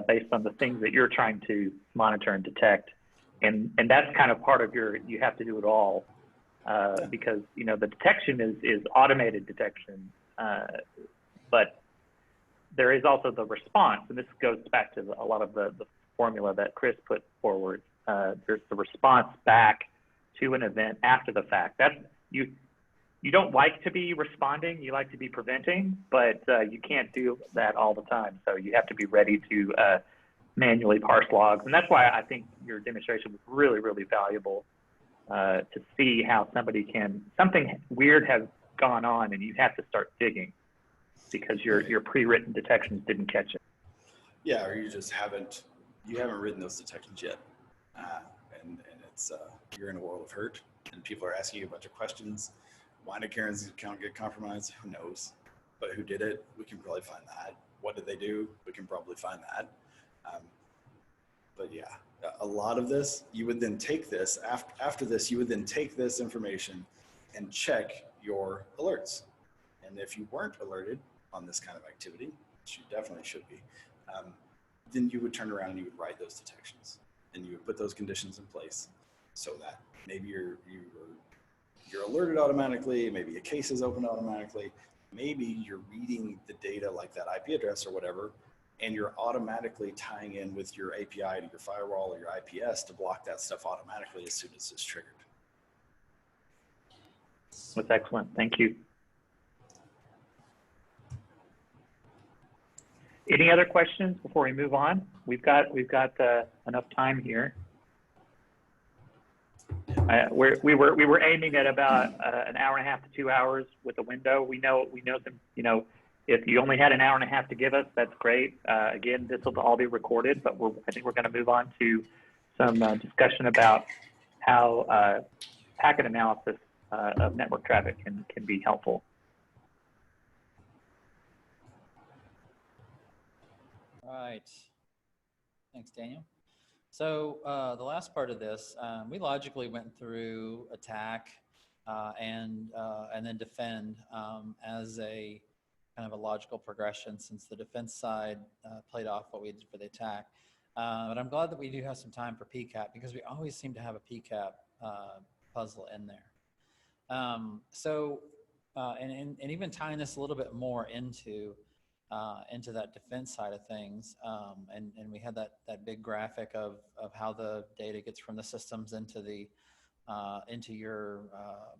based on the things that you're trying to monitor and detect. And that's kind of part of you have to do it all because, the detection is automated detection, but there is also the response, and this goes back to a lot of the formula that Chris put forward. There's the response back to an event after the fact. you don't like to be responding, you like to be preventing, but you can't do that all the time. So you have to be ready to manually parse logs. And that's why I think your demonstration was really, really valuable to see how something weird has gone on and you have to start digging because your pre-written detections didn't catch it. Yeah, or you just haven't written those detections yet. And it's, you're in a world of hurt and people are asking you a bunch of questions. Why did Karen's account get compromised? Who knows? But who did it? We can probably find that. What did they do? We can probably find that. But yeah, a lot of this, you would then take this, after this, you would then take this information and check your alerts. And if you weren't alerted on this kind of activity, which you definitely should be, then you would turn around and you would write those detections and you would put those conditions in place so that maybe you're alerted automatically, maybe a case is opened automatically, maybe you're reading the data like that IP address or whatever, and you're automatically tying in with your API to your firewall or your IPS to block that stuff automatically as soon as it's triggered. That's excellent. Thank you. Any other questions before we move on? We've got enough time here. We were aiming at about an hour and a half to 2 hours with a window. We know them. You know, if you only had an hour and a half to give us, that's great. Again, this will all be recorded, but I think we're going to move on to some discussion about how packet analysis of network traffic can be helpful. All right. Thanks, Daniel. So the last part of this, we logically went through attack and then defend as a kind of a logical progression, since the defense side played off what we did for the attack. But I'm glad that we do have some time for PCAP, because we always seem to have a PCAP puzzle in there. And even tying this a little bit more into that defense side of things, and we had that big graphic of how the data gets from the systems into your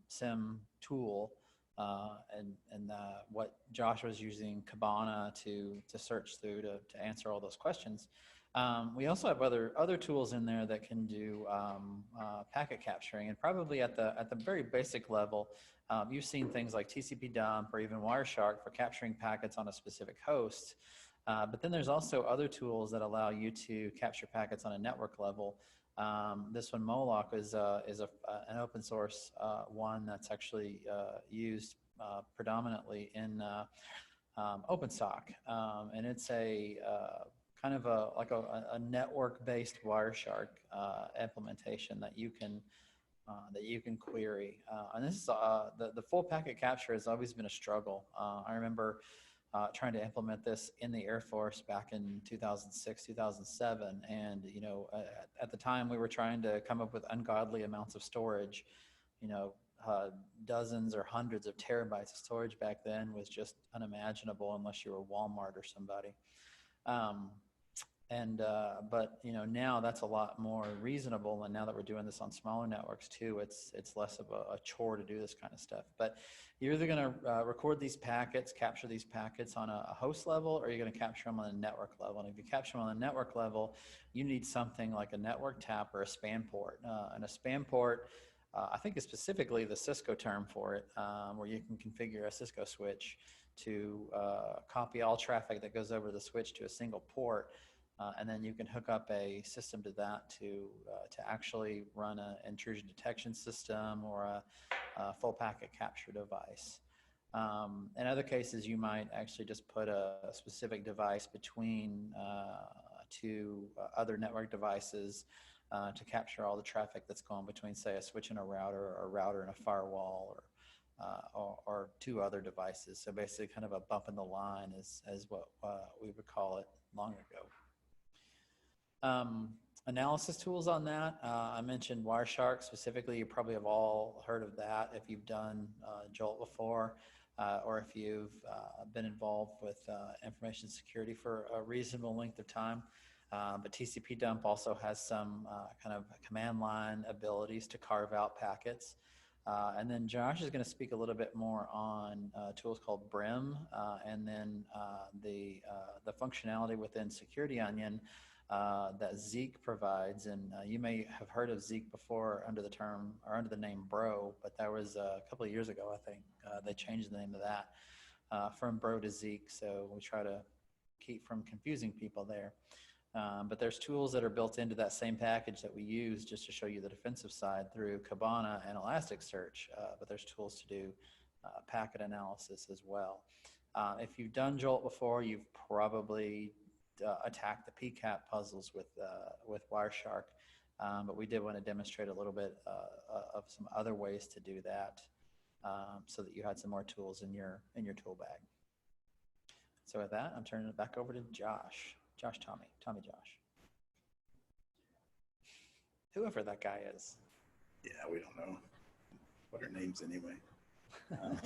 SIM tool, and what Josh was using Kibana to search through to answer all those questions. We also have other tools in there that can do packet capturing, and probably at the very basic level, you've seen things like TCP dump or even Wireshark for capturing packets on a specific host. But then there's also other tools that allow you to capture packets on a network level. This one, Moloch, is an open source one that's actually used predominantly in OpenSock, and it's a kind of a network-based Wireshark implementation that you can query. And this is the full packet capture has always been a struggle. I remember trying to implement this in the Air Force back in 2006, 2007. And, you know, at the time we were trying to come up with ungodly amounts of storage. You know, dozens or hundreds of terabytes of storage back then was just unimaginable unless you were Walmart or somebody. But you know, now that's a lot more reasonable, and now that we're doing this on smaller networks too, it's less of a chore to do this kind of stuff. But you're either going to record these packets, capture these packets on a host level, or you're going to capture them on a network level. And if you capture them on a network level, you need something like a network tap or a span port. And a span port, I think is specifically the Cisco term for it, where you can configure a Cisco switch to copy all traffic that goes over the switch to a single port. And then you can hook up a system to that to actually run an intrusion detection system or a full packet capture device. In other cases, you might actually just put a specific device between two other network devices to capture all the traffic that's going between, say, a switch and a router, or a router and a firewall, or two other devices. So basically kind of a bump in the line is what we would call it long ago. Analysis tools on that. I mentioned Wireshark specifically. You probably have all heard of that if you've done JOLTed before, or if you've been involved with information security for a reasonable length of time. But TCP dump also has some kind of command line abilities to carve out packets. And then Josh is going to speak a little bit more on tools called Brim, and then the functionality within Security Onion that Zeek provides. And you may have heard of Zeek before under the term or under the name Bro, but that was a couple of years ago, I think. They changed the name of that from Bro to Zeek. So we try to keep from confusing people there. But there's tools that are built into that same package that we use just to show you the defensive side through Kibana and Elasticsearch. But there's tools to do packet analysis as well. If you've done Jolt before, you've probably attacked the PCAP puzzles with Wireshark. But we did want to demonstrate a little bit of some other ways to do that so that you had some more tools in your tool bag. So with that, I'm turning it back over to Josh. Tommy Josh. Whoever that guy is. Yeah, we don't know what her name's anyway. All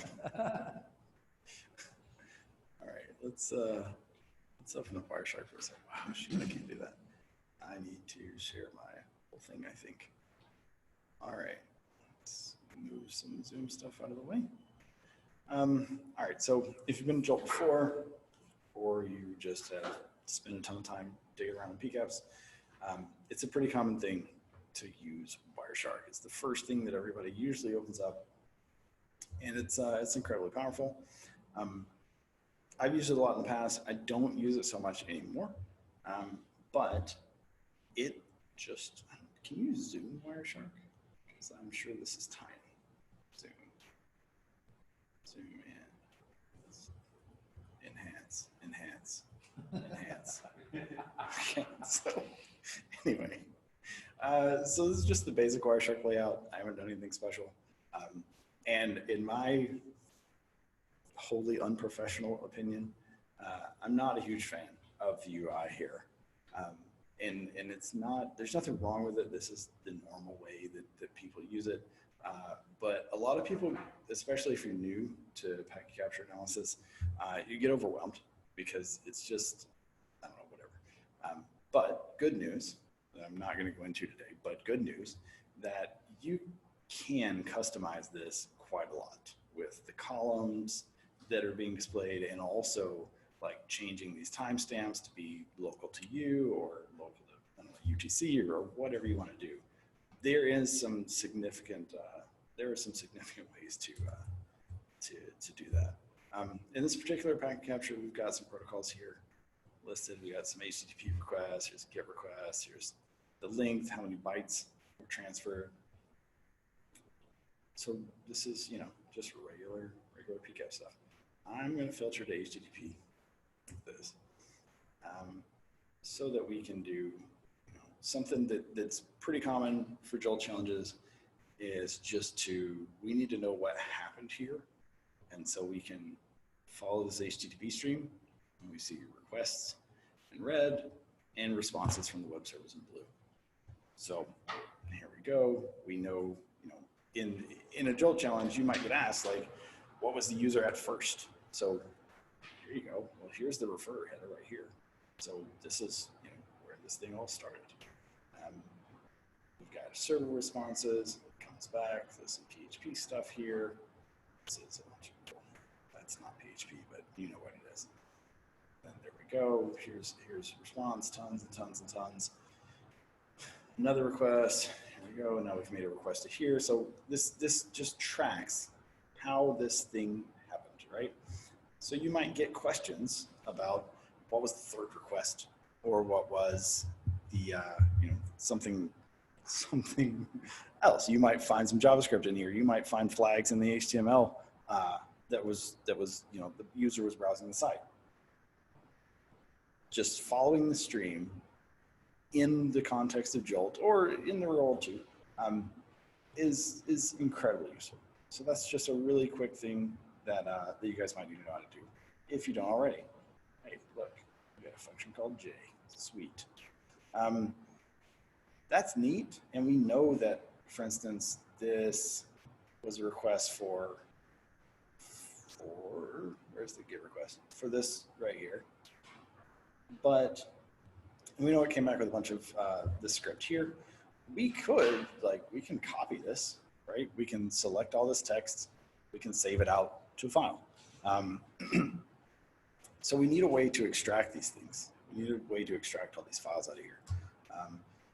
right, let's open up Wireshark for a second. Wow, shoot, I can't do that. I need to share my whole thing, I think. All right, let's move some Zoom stuff out of the way. All right, so if you've been in Jolt before, or you just have spent a ton of time digging around in PCAPs, it's a pretty common thing to use Wireshark. It's the first thing that everybody usually opens up, and it's incredibly powerful. I've used it a lot in the past. I don't use it so much anymore, but it just, can you zoom Wireshark? Because I'm sure this is tiny. Zoom in, enhance. Okay, so anyway, so this is just the basic Wireshark layout. I haven't done anything special. And in my wholly unprofessional opinion, I'm not a huge fan of the UI here. And it's not, there's nothing wrong with it. This is the normal way that people use it. But a lot of people, especially if you're new to packet capture analysis, you get overwhelmed because it's just, I don't know, whatever. But good news, that I'm not going to go into today, but good news that you can customize this quite a lot with the columns that are being displayed, and also like changing these timestamps to be local to you or local to, I don't know, UTC or whatever you want to do. There is some significant, ways to do that. In this particular packet capture, we've got some protocols here listed. We got some HTTP requests. Here's a GET request. Here's the length, how many bytes were transferred. So this is, just regular PCAP stuff. I'm going to filter to HTTP like this, so that we can do something that's pretty common for Jolt challenges is just we need to know what happened here. And so we can follow this HTTP stream, and we see requests in red and responses from the web servers in blue. So here we go. We know, in a Jolt challenge, you might get asked, like, what was the user at first? So here you go. Well, here's the refer header right here. So this is where this thing all started. We've got server responses, comes back, there's some PHP stuff here. This is that's not PHP, but you know what it is. Then there we go. Here's response, tons and tons and tons. Another request. Here we go. Now we've made a request to here. So this just tracks how this thing happened, right? So you might get questions about what was the third request, or what was the something else. You might find some JavaScript in here. You might find flags in the HTML that was the user was browsing the site. Just following the stream in the context of Jolt, or in the real world too, is incredibly useful. So that's just a really quick thing that you guys might need to know how to do if you don't already. Hey, look, we got a function called J. Sweet. That's neat, and we know that, for instance, this was a request for where's the GET request? For this right here. But we know it came back with a bunch of this script here. We can copy this, right? We can select all this text, we can save it out to a file. So we need a way to extract these things. We need a way to extract all these files out of here.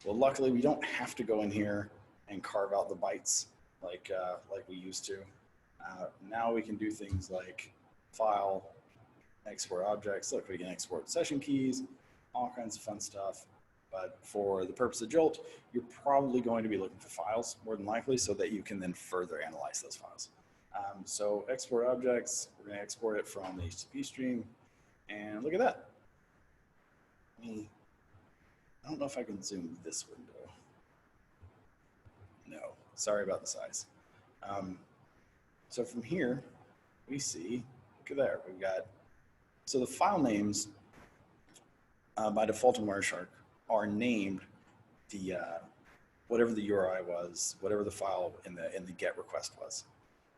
Well, luckily we don't have to go in here and carve out the bytes like we used to. Now we can do things like file, export objects. Look, we can export session keys, all kinds of fun stuff. But for the purpose of JOLT, you're probably going to be looking for files more than likely so that you can then further analyze those files. So export objects, we're going to export it from the HTTP stream. And look at that. I don't know if I can zoom this window. No, sorry about the size. So from here, we see, look at there, we've got, so the file names by default in Wireshark are named the, whatever the URI was, whatever the file in the GET request was.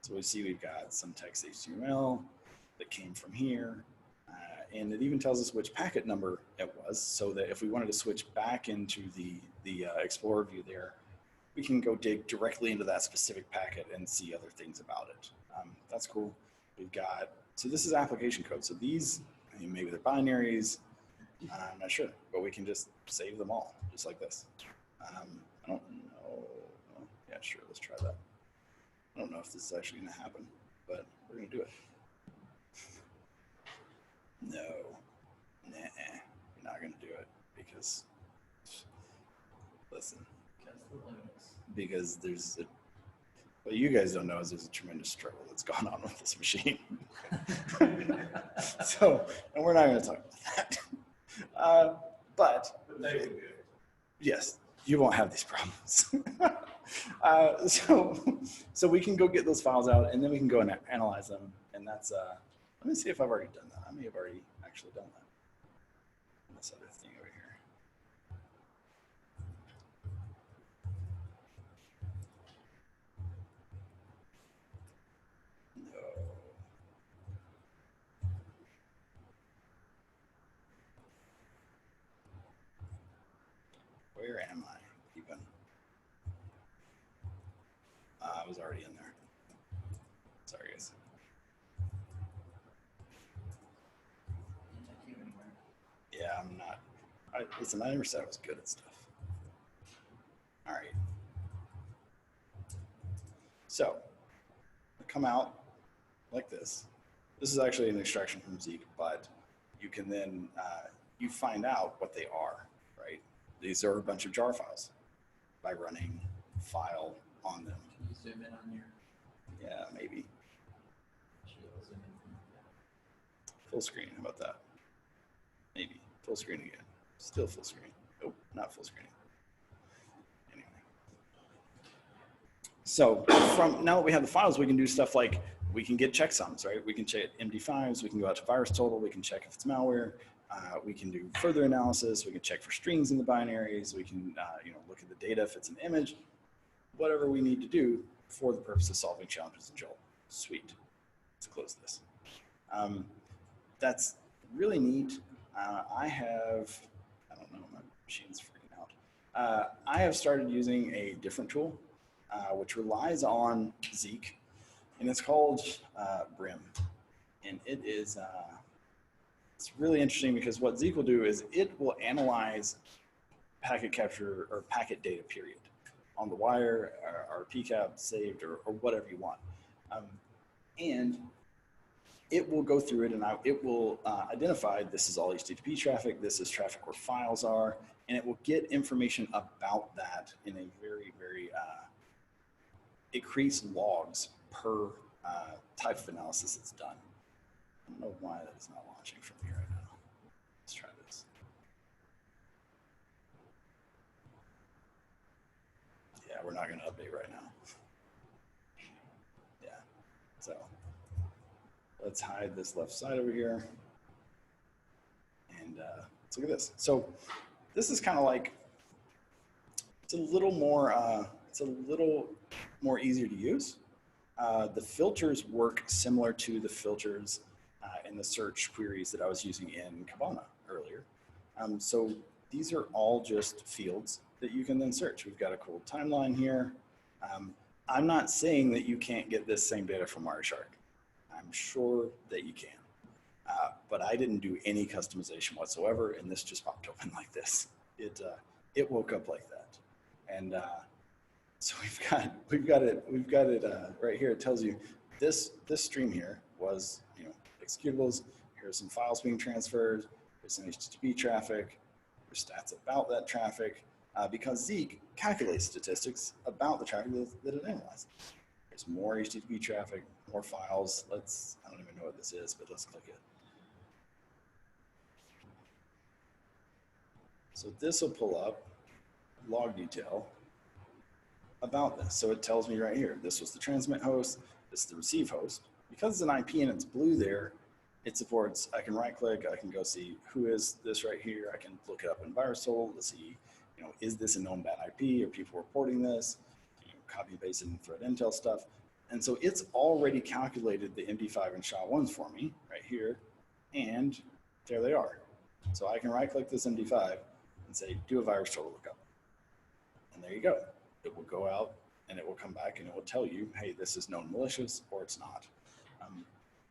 So we see we've got some text HTML that came from here. And it even tells us which packet number it was, so that if we wanted to switch back into the Explorer view there, we can go dig directly into that specific packet and see other things about it. That's cool. We've got, so this is application code. So these, I mean, maybe they're binaries, I'm not sure, but we can just save them all, just like this. I don't know, yeah, sure, let's try that. I don't know if this is actually gonna happen, but we're gonna do it. No, nah, we're not gonna do it because, listen, because there's a, what you guys don't know is there's a tremendous struggle that's gone on with this machine. So, and we're not gonna talk about that. But yes, you won't have these problems. So we can go get those files out and then we can go and analyze them. And that's, let me see if I've already done that. I may have already actually done that. This other thing over here. No. Where am I even? I was already in there. Sorry, guys. Yeah, I'm not. Listen, I never said I was good at stuff. All right. So, come out like this. This is actually an extraction from Zeek, but you can then, you find out what they are, right? These are a bunch of jar files by running file on them. Can you zoom in on your? Yeah, maybe. Full screen, how about that? Maybe. Full screen again. Still full screen. Oh, not full screen. Anyway. So from now that we have the files, we can do stuff like we can get checksums, right? We can check MD5s, we can go out to virus total, we can check if it's malware, we can do further analysis, we can check for strings in the binaries, we can look at the data if it's an image, whatever we need to do for the purpose of solving challenges in JOLT. Sweet. Let's close this. That's really neat. I don't know, my machine's freaking out. I have started using a different tool, which relies on Zeek, and it's called Brim. And it is, it's really interesting because what Zeek will do is it will analyze packet capture or packet data period on the wire or PCAP saved or whatever you want. And it will go through it and it will identify this is all HTTP traffic, this is traffic where files are, and it will get information about that in a very, very, it creates logs per type of analysis that's done. I don't know why that is not launching from here right now. Let's try this. Yeah, we're not going to update right now. Yeah, so. Let's hide this left side over here. And let's look at this. So this is kind of like, it's a little more easier to use. The filters work similar to the filters in the search queries that I was using in Kibana earlier. So these are all just fields that you can then search. We've got a cool timeline here. I'm not saying that you can't get this same data from Wireshark. I'm sure that you can. But I didn't do any customization whatsoever, and this just popped open like this. It woke up like that, and so we've got it right here. It tells you this stream here was executables. Here's some files being transferred. There's some HTTP traffic. There's stats about that traffic because Zeek calculates statistics about the traffic that it analyzes. There's more HTTP traffic, more files. I don't even know what this is, but let's click it. So this will pull up log detail about this. So it tells me right here, this was the transmit host, this is the receive host. Because it's an IP and it's blue there, it supports, I can right click, I can go see who is this right here. I can look it up in VirusTotal to see, is this a known bad IP? Are people reporting this? Copy paste and threat intel stuff. And so it's already calculated the MD5 and SHA-1s for me right here. And there they are. So I can right click this MD5 and say, do a VirusTotal lookup. And there you go. It will go out and it will come back and it will tell you, hey, this is known malicious or it's not.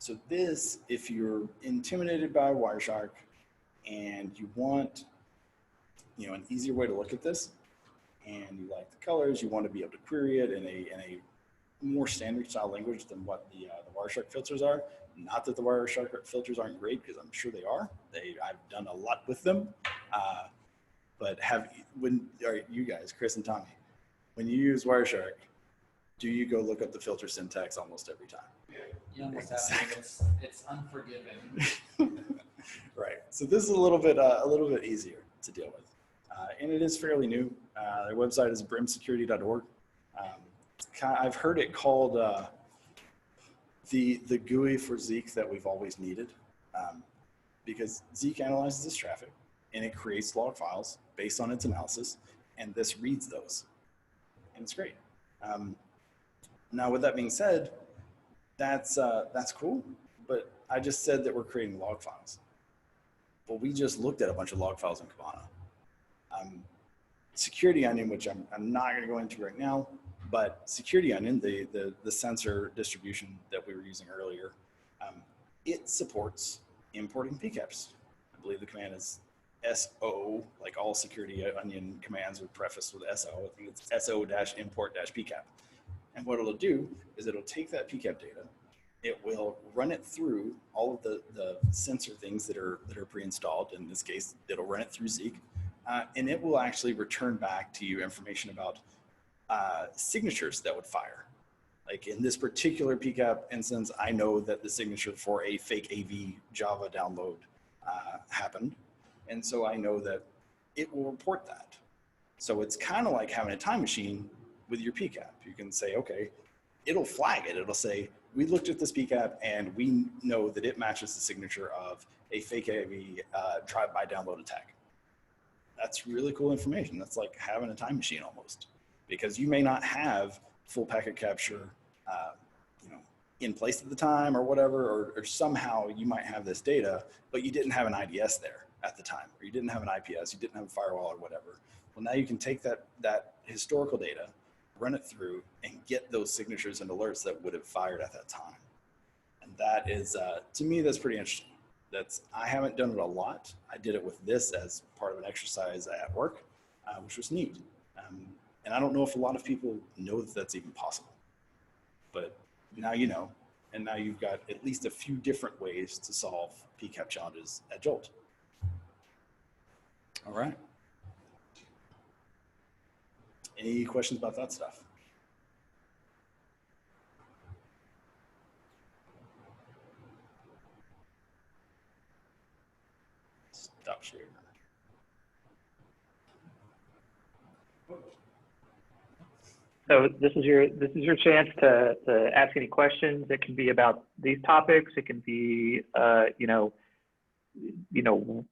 So this, if you're intimidated by Wireshark and you want, an easier way to look at this, and you like the colors, you want to be able to query it in a more standard style language than what the Wireshark filters are. Not that the Wireshark filters aren't great, because I'm sure they are. I've done a lot with them. But you guys, Chris and Tommy, when you use Wireshark, do you go look up the filter syntax almost every time? You almost have to. It's unforgiving. Right. So this is a little bit easier to deal with, and it is fairly new. Their website is brimsecurity.org. I've heard it called the GUI for Zeek that we've always needed, because Zeek analyzes this traffic and it creates log files based on its analysis, and this reads those, and it's great. Now, with that being said, that's cool, but I just said that we're creating log files. Well, we just looked at a bunch of log files in Kibana. Security Onion, which I'm not going to go into right now, but Security Onion, the sensor distribution that we were using earlier, it supports importing PCAPs. I believe the command is SO, like all Security Onion commands are prefaced with SO. I think it's SO-import-PCAP. And what it'll do is it'll take that PCAP data, it will run it through all of the sensor things that are pre-installed. In this case, it'll run it through Zeek, and it will actually return back to you information about signatures that would fire. Like in this particular PCAP instance, I know that the signature for a fake AV Java download happened. And so I know that it will report that. So it's kind of like having a time machine with your PCAP. You can say, okay, it'll flag it. It'll say, we looked at this PCAP and we know that it matches the signature of a fake AV drive-by download attack. That's really cool information. That's like having a time machine almost, because you may not have full packet capture in place at the time or whatever, or somehow you might have this data, but you didn't have an IDS there at the time, or you didn't have an IPS, you didn't have a firewall or whatever. Well, now you can take that historical data, run it through, and get those signatures and alerts that would have fired at that time. And that is, to me, that's pretty interesting. I haven't done it a lot. I did it with this as part of an exercise at work, which was neat. And I don't know if a lot of people know that that's even possible. But now you know, and now you've got at least a few different ways to solve PCAP challenges at JOLTed. All right. Any questions about that stuff? Stop sharing. So this is your chance to ask any questions. It can be about these topics. It can be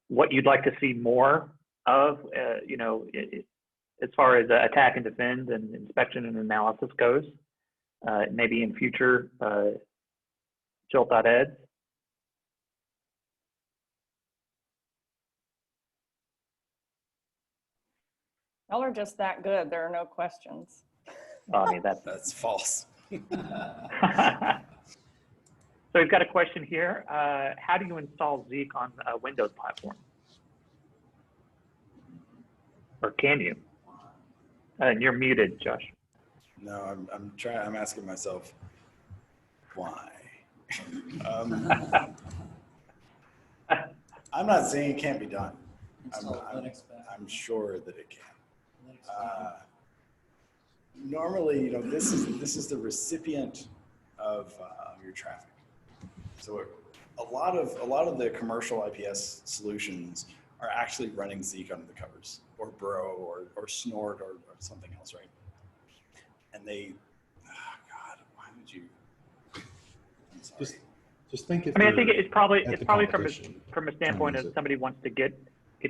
what you'd like to see more of. As far as attack and defend and inspection and analysis goes, maybe in future JOLTed. Y'all are just that good. There are no questions. I mean, That's false. So we've got a question here. How do you install Zeek on a Windows platform? Or can you? And you're muted, Josh. No, I'm asking myself, why? I'm not saying it can't be done. I'm sure that it can. Normally, this is the recipient of your traffic. So a lot of the commercial IPS solutions are actually running Zeek under the covers, or Bro, or Snort, or something else, right? And they, God, why would you? I'm sorry. Just think. I mean, I think it's probably at the from competition, a standpoint use of it. somebody wants to get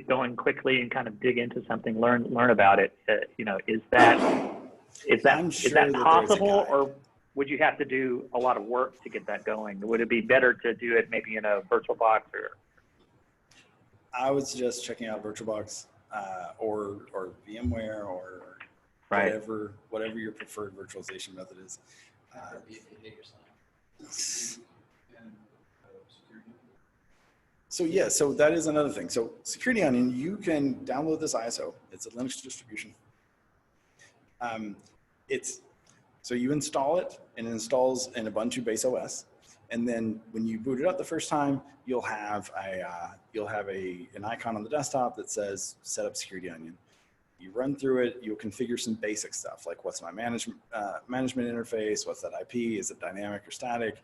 going quickly and kind of dig into something, learn about it. Is that I'm is sure that that there's a possible, guide. or would you have to do a lot of work to get that going? Would it be better to do it maybe in a VirtualBox or? I would suggest checking out VirtualBox or VMware or Right. whatever your preferred virtualization method is. So that is another thing. So Security Onion, you can download this ISO. It's a Linux distribution. So you install it, and it installs in Ubuntu base OS. And then when you boot it up the first time, you'll have an icon on the desktop that says set up Security Onion. You run through it, you'll configure some basic stuff like what's my management interface, what's that IP, is it dynamic or static?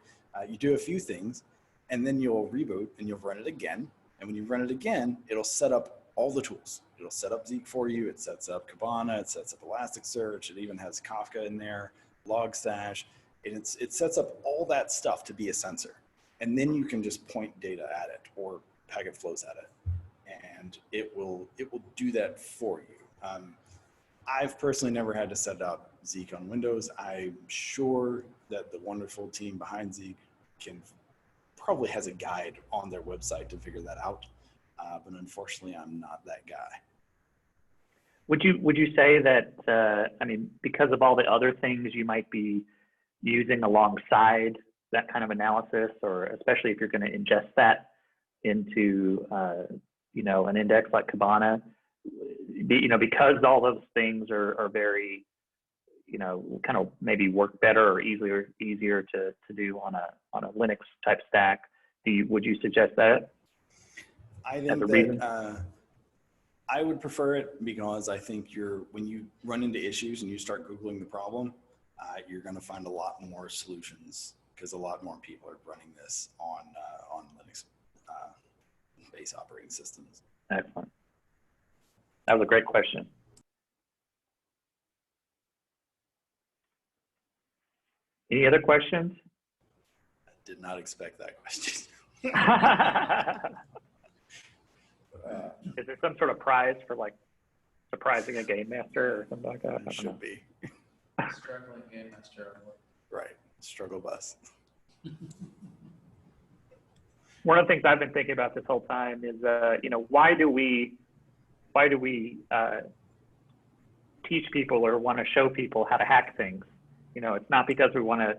You do a few things, and then you'll reboot and you'll run it again. And when you run it again, it'll set up all the tools. It'll set up Zeek for you, it sets up Kibana, it sets up Elasticsearch, it even has Kafka in there, Logstash. And it sets up all that stuff to be a sensor. And then you can just point data at it or packet flows at it. And it will do that for you. I've personally never had to set up Zeek on Windows. I'm sure that the wonderful team behind Zeek probably has a guide on their website to figure that out. But unfortunately, I'm not that guy. Would you say that, because of all the other things you might be using alongside that kind of analysis, or especially if you're going to ingest that into, an index like Kibana, because all those things are very, kind of maybe work better or easier to do on a Linux type stack. Would you suggest that? I think that I would prefer it because I think when you run into issues and you start Googling the problem, you're going to find a lot more solutions because a lot more people are running this on Linux based operating systems. Excellent. That was a great question. Any other questions? I did not expect that question. Is there some sort of prize for like surprising a game master or something like that? It should be. Struggling game master. Right. Struggle bus. One of the things I've been thinking about this whole time is, why do we teach people or want to show people how to hack things? It's not because we want to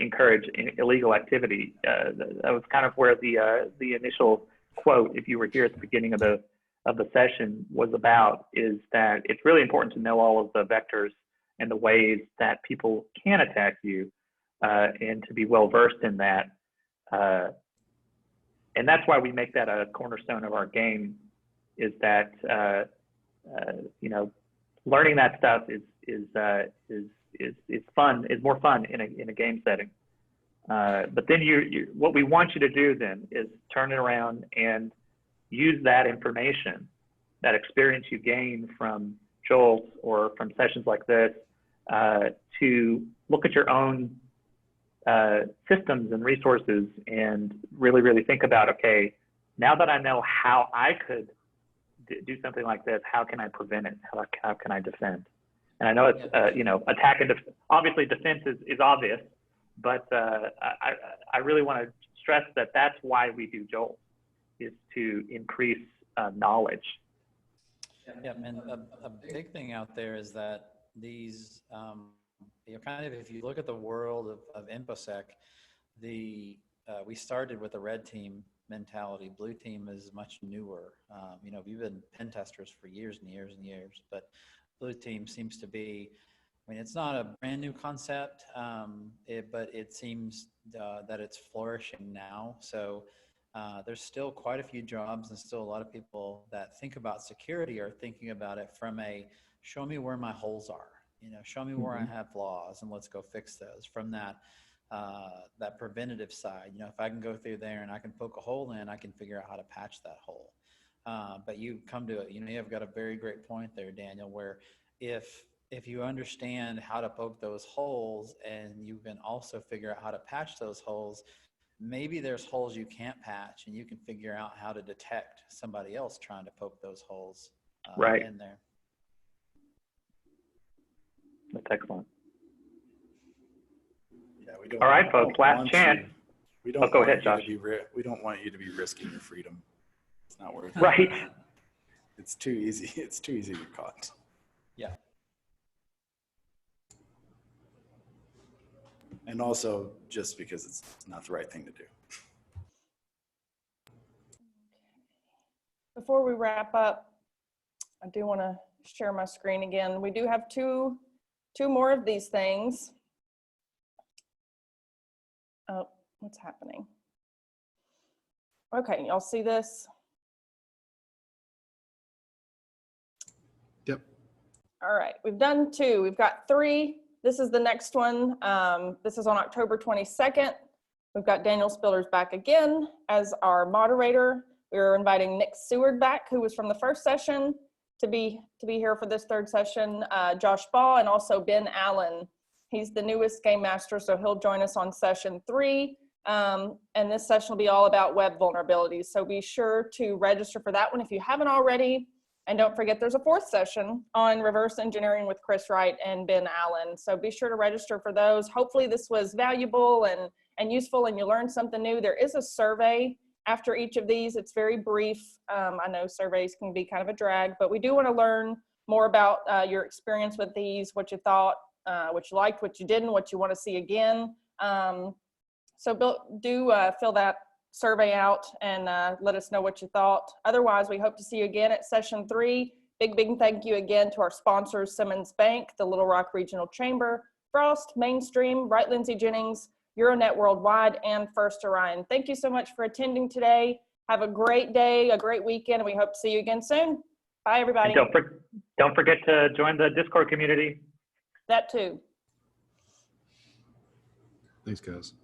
encourage illegal activity. That was kind of where the initial quote, if you were here at the beginning of the session, was about, is that it's really important to know all of the vectors and the ways that people can attack you, and to be well versed in that. And that's why we make that a cornerstone of our game, is that learning that stuff is fun, is more fun in a game setting. But then what we want you to do then is turn it around and use that information, that experience you gain from JOLTed or from sessions like this, to look at your own systems and resources and really think about, okay, now that I know how I could do something like this, how can I prevent it? How can I defend? And I know it's, attack and obviously defense is obvious, but I really want to stress that that's why we do JOLTed, is to increase knowledge. Yeah, and a big thing out there is that these kind of if you look at the world of InfoSec, we started with a red team mentality. Blue team is much newer. We've been pen testers for years and years and years, but blue team seems to be, it's not a brand new concept, but it seems that it's flourishing now. So there's still quite a few jobs and still a lot of people that think about security are thinking about it from a show me where my holes are, show me where I have flaws and let's go fix those. From that preventative side, if I can go through there and I can poke a hole in, I can figure out how to patch that hole. But you come to it, you've got a very great point there, Daniel, where if you understand how to poke those holes and you can also figure out how to patch those holes, maybe there's holes you can't patch and you can figure out how to detect somebody else trying to poke those holes in there. That's excellent. Yeah, we don't. All right, folks, last chance. We don't. Go ahead, Josh. We don't want you to be risking your freedom. It's not worth it. Right. It's too easy. It's too easy to get caught. Yeah. And also just because it's not the right thing to do. Before we wrap up, I do want to share my screen again. We do have two more of these things. Oh, what's happening? Okay, y'all see this? Yep. All right, we've done 2. We've got 3. This is the next one. This is on October 22nd. We've got Daniel Spillers back again as our moderator. We're inviting Nick Seward back, who was from the first session, to be here for this 3rd session. Josh Baugh and also Ben Allen. He's the newest Game Master, so he'll join us on session 3. And this session will be all about web vulnerabilities. So be sure to register for that one if you haven't already. And don't forget, there's a 4th session on reverse engineering with Chris Wright and Ben Allen. So be sure to register for those. Hopefully this was valuable and useful and you learned something new. There is a survey after each of these. It's very brief. I know surveys can be kind of a drag, but we do want to learn more about your experience with these, what you thought, what you liked, what you didn't, what you want to see again. So do fill that survey out and let us know what you thought. Otherwise, we hope to see you again at session 3. Big thank you again to our sponsors, Simmons Bank, the Little Rock Regional Chamber, Frost, Mainstream, Wright Lindsay Jennings, Euronet Worldwide, and First Orion. Thank you so much for attending today. Have a great day, a great weekend, and we hope to see you again soon. Bye, everybody. And don't forget to join the Discord community. That too. Thanks, guys.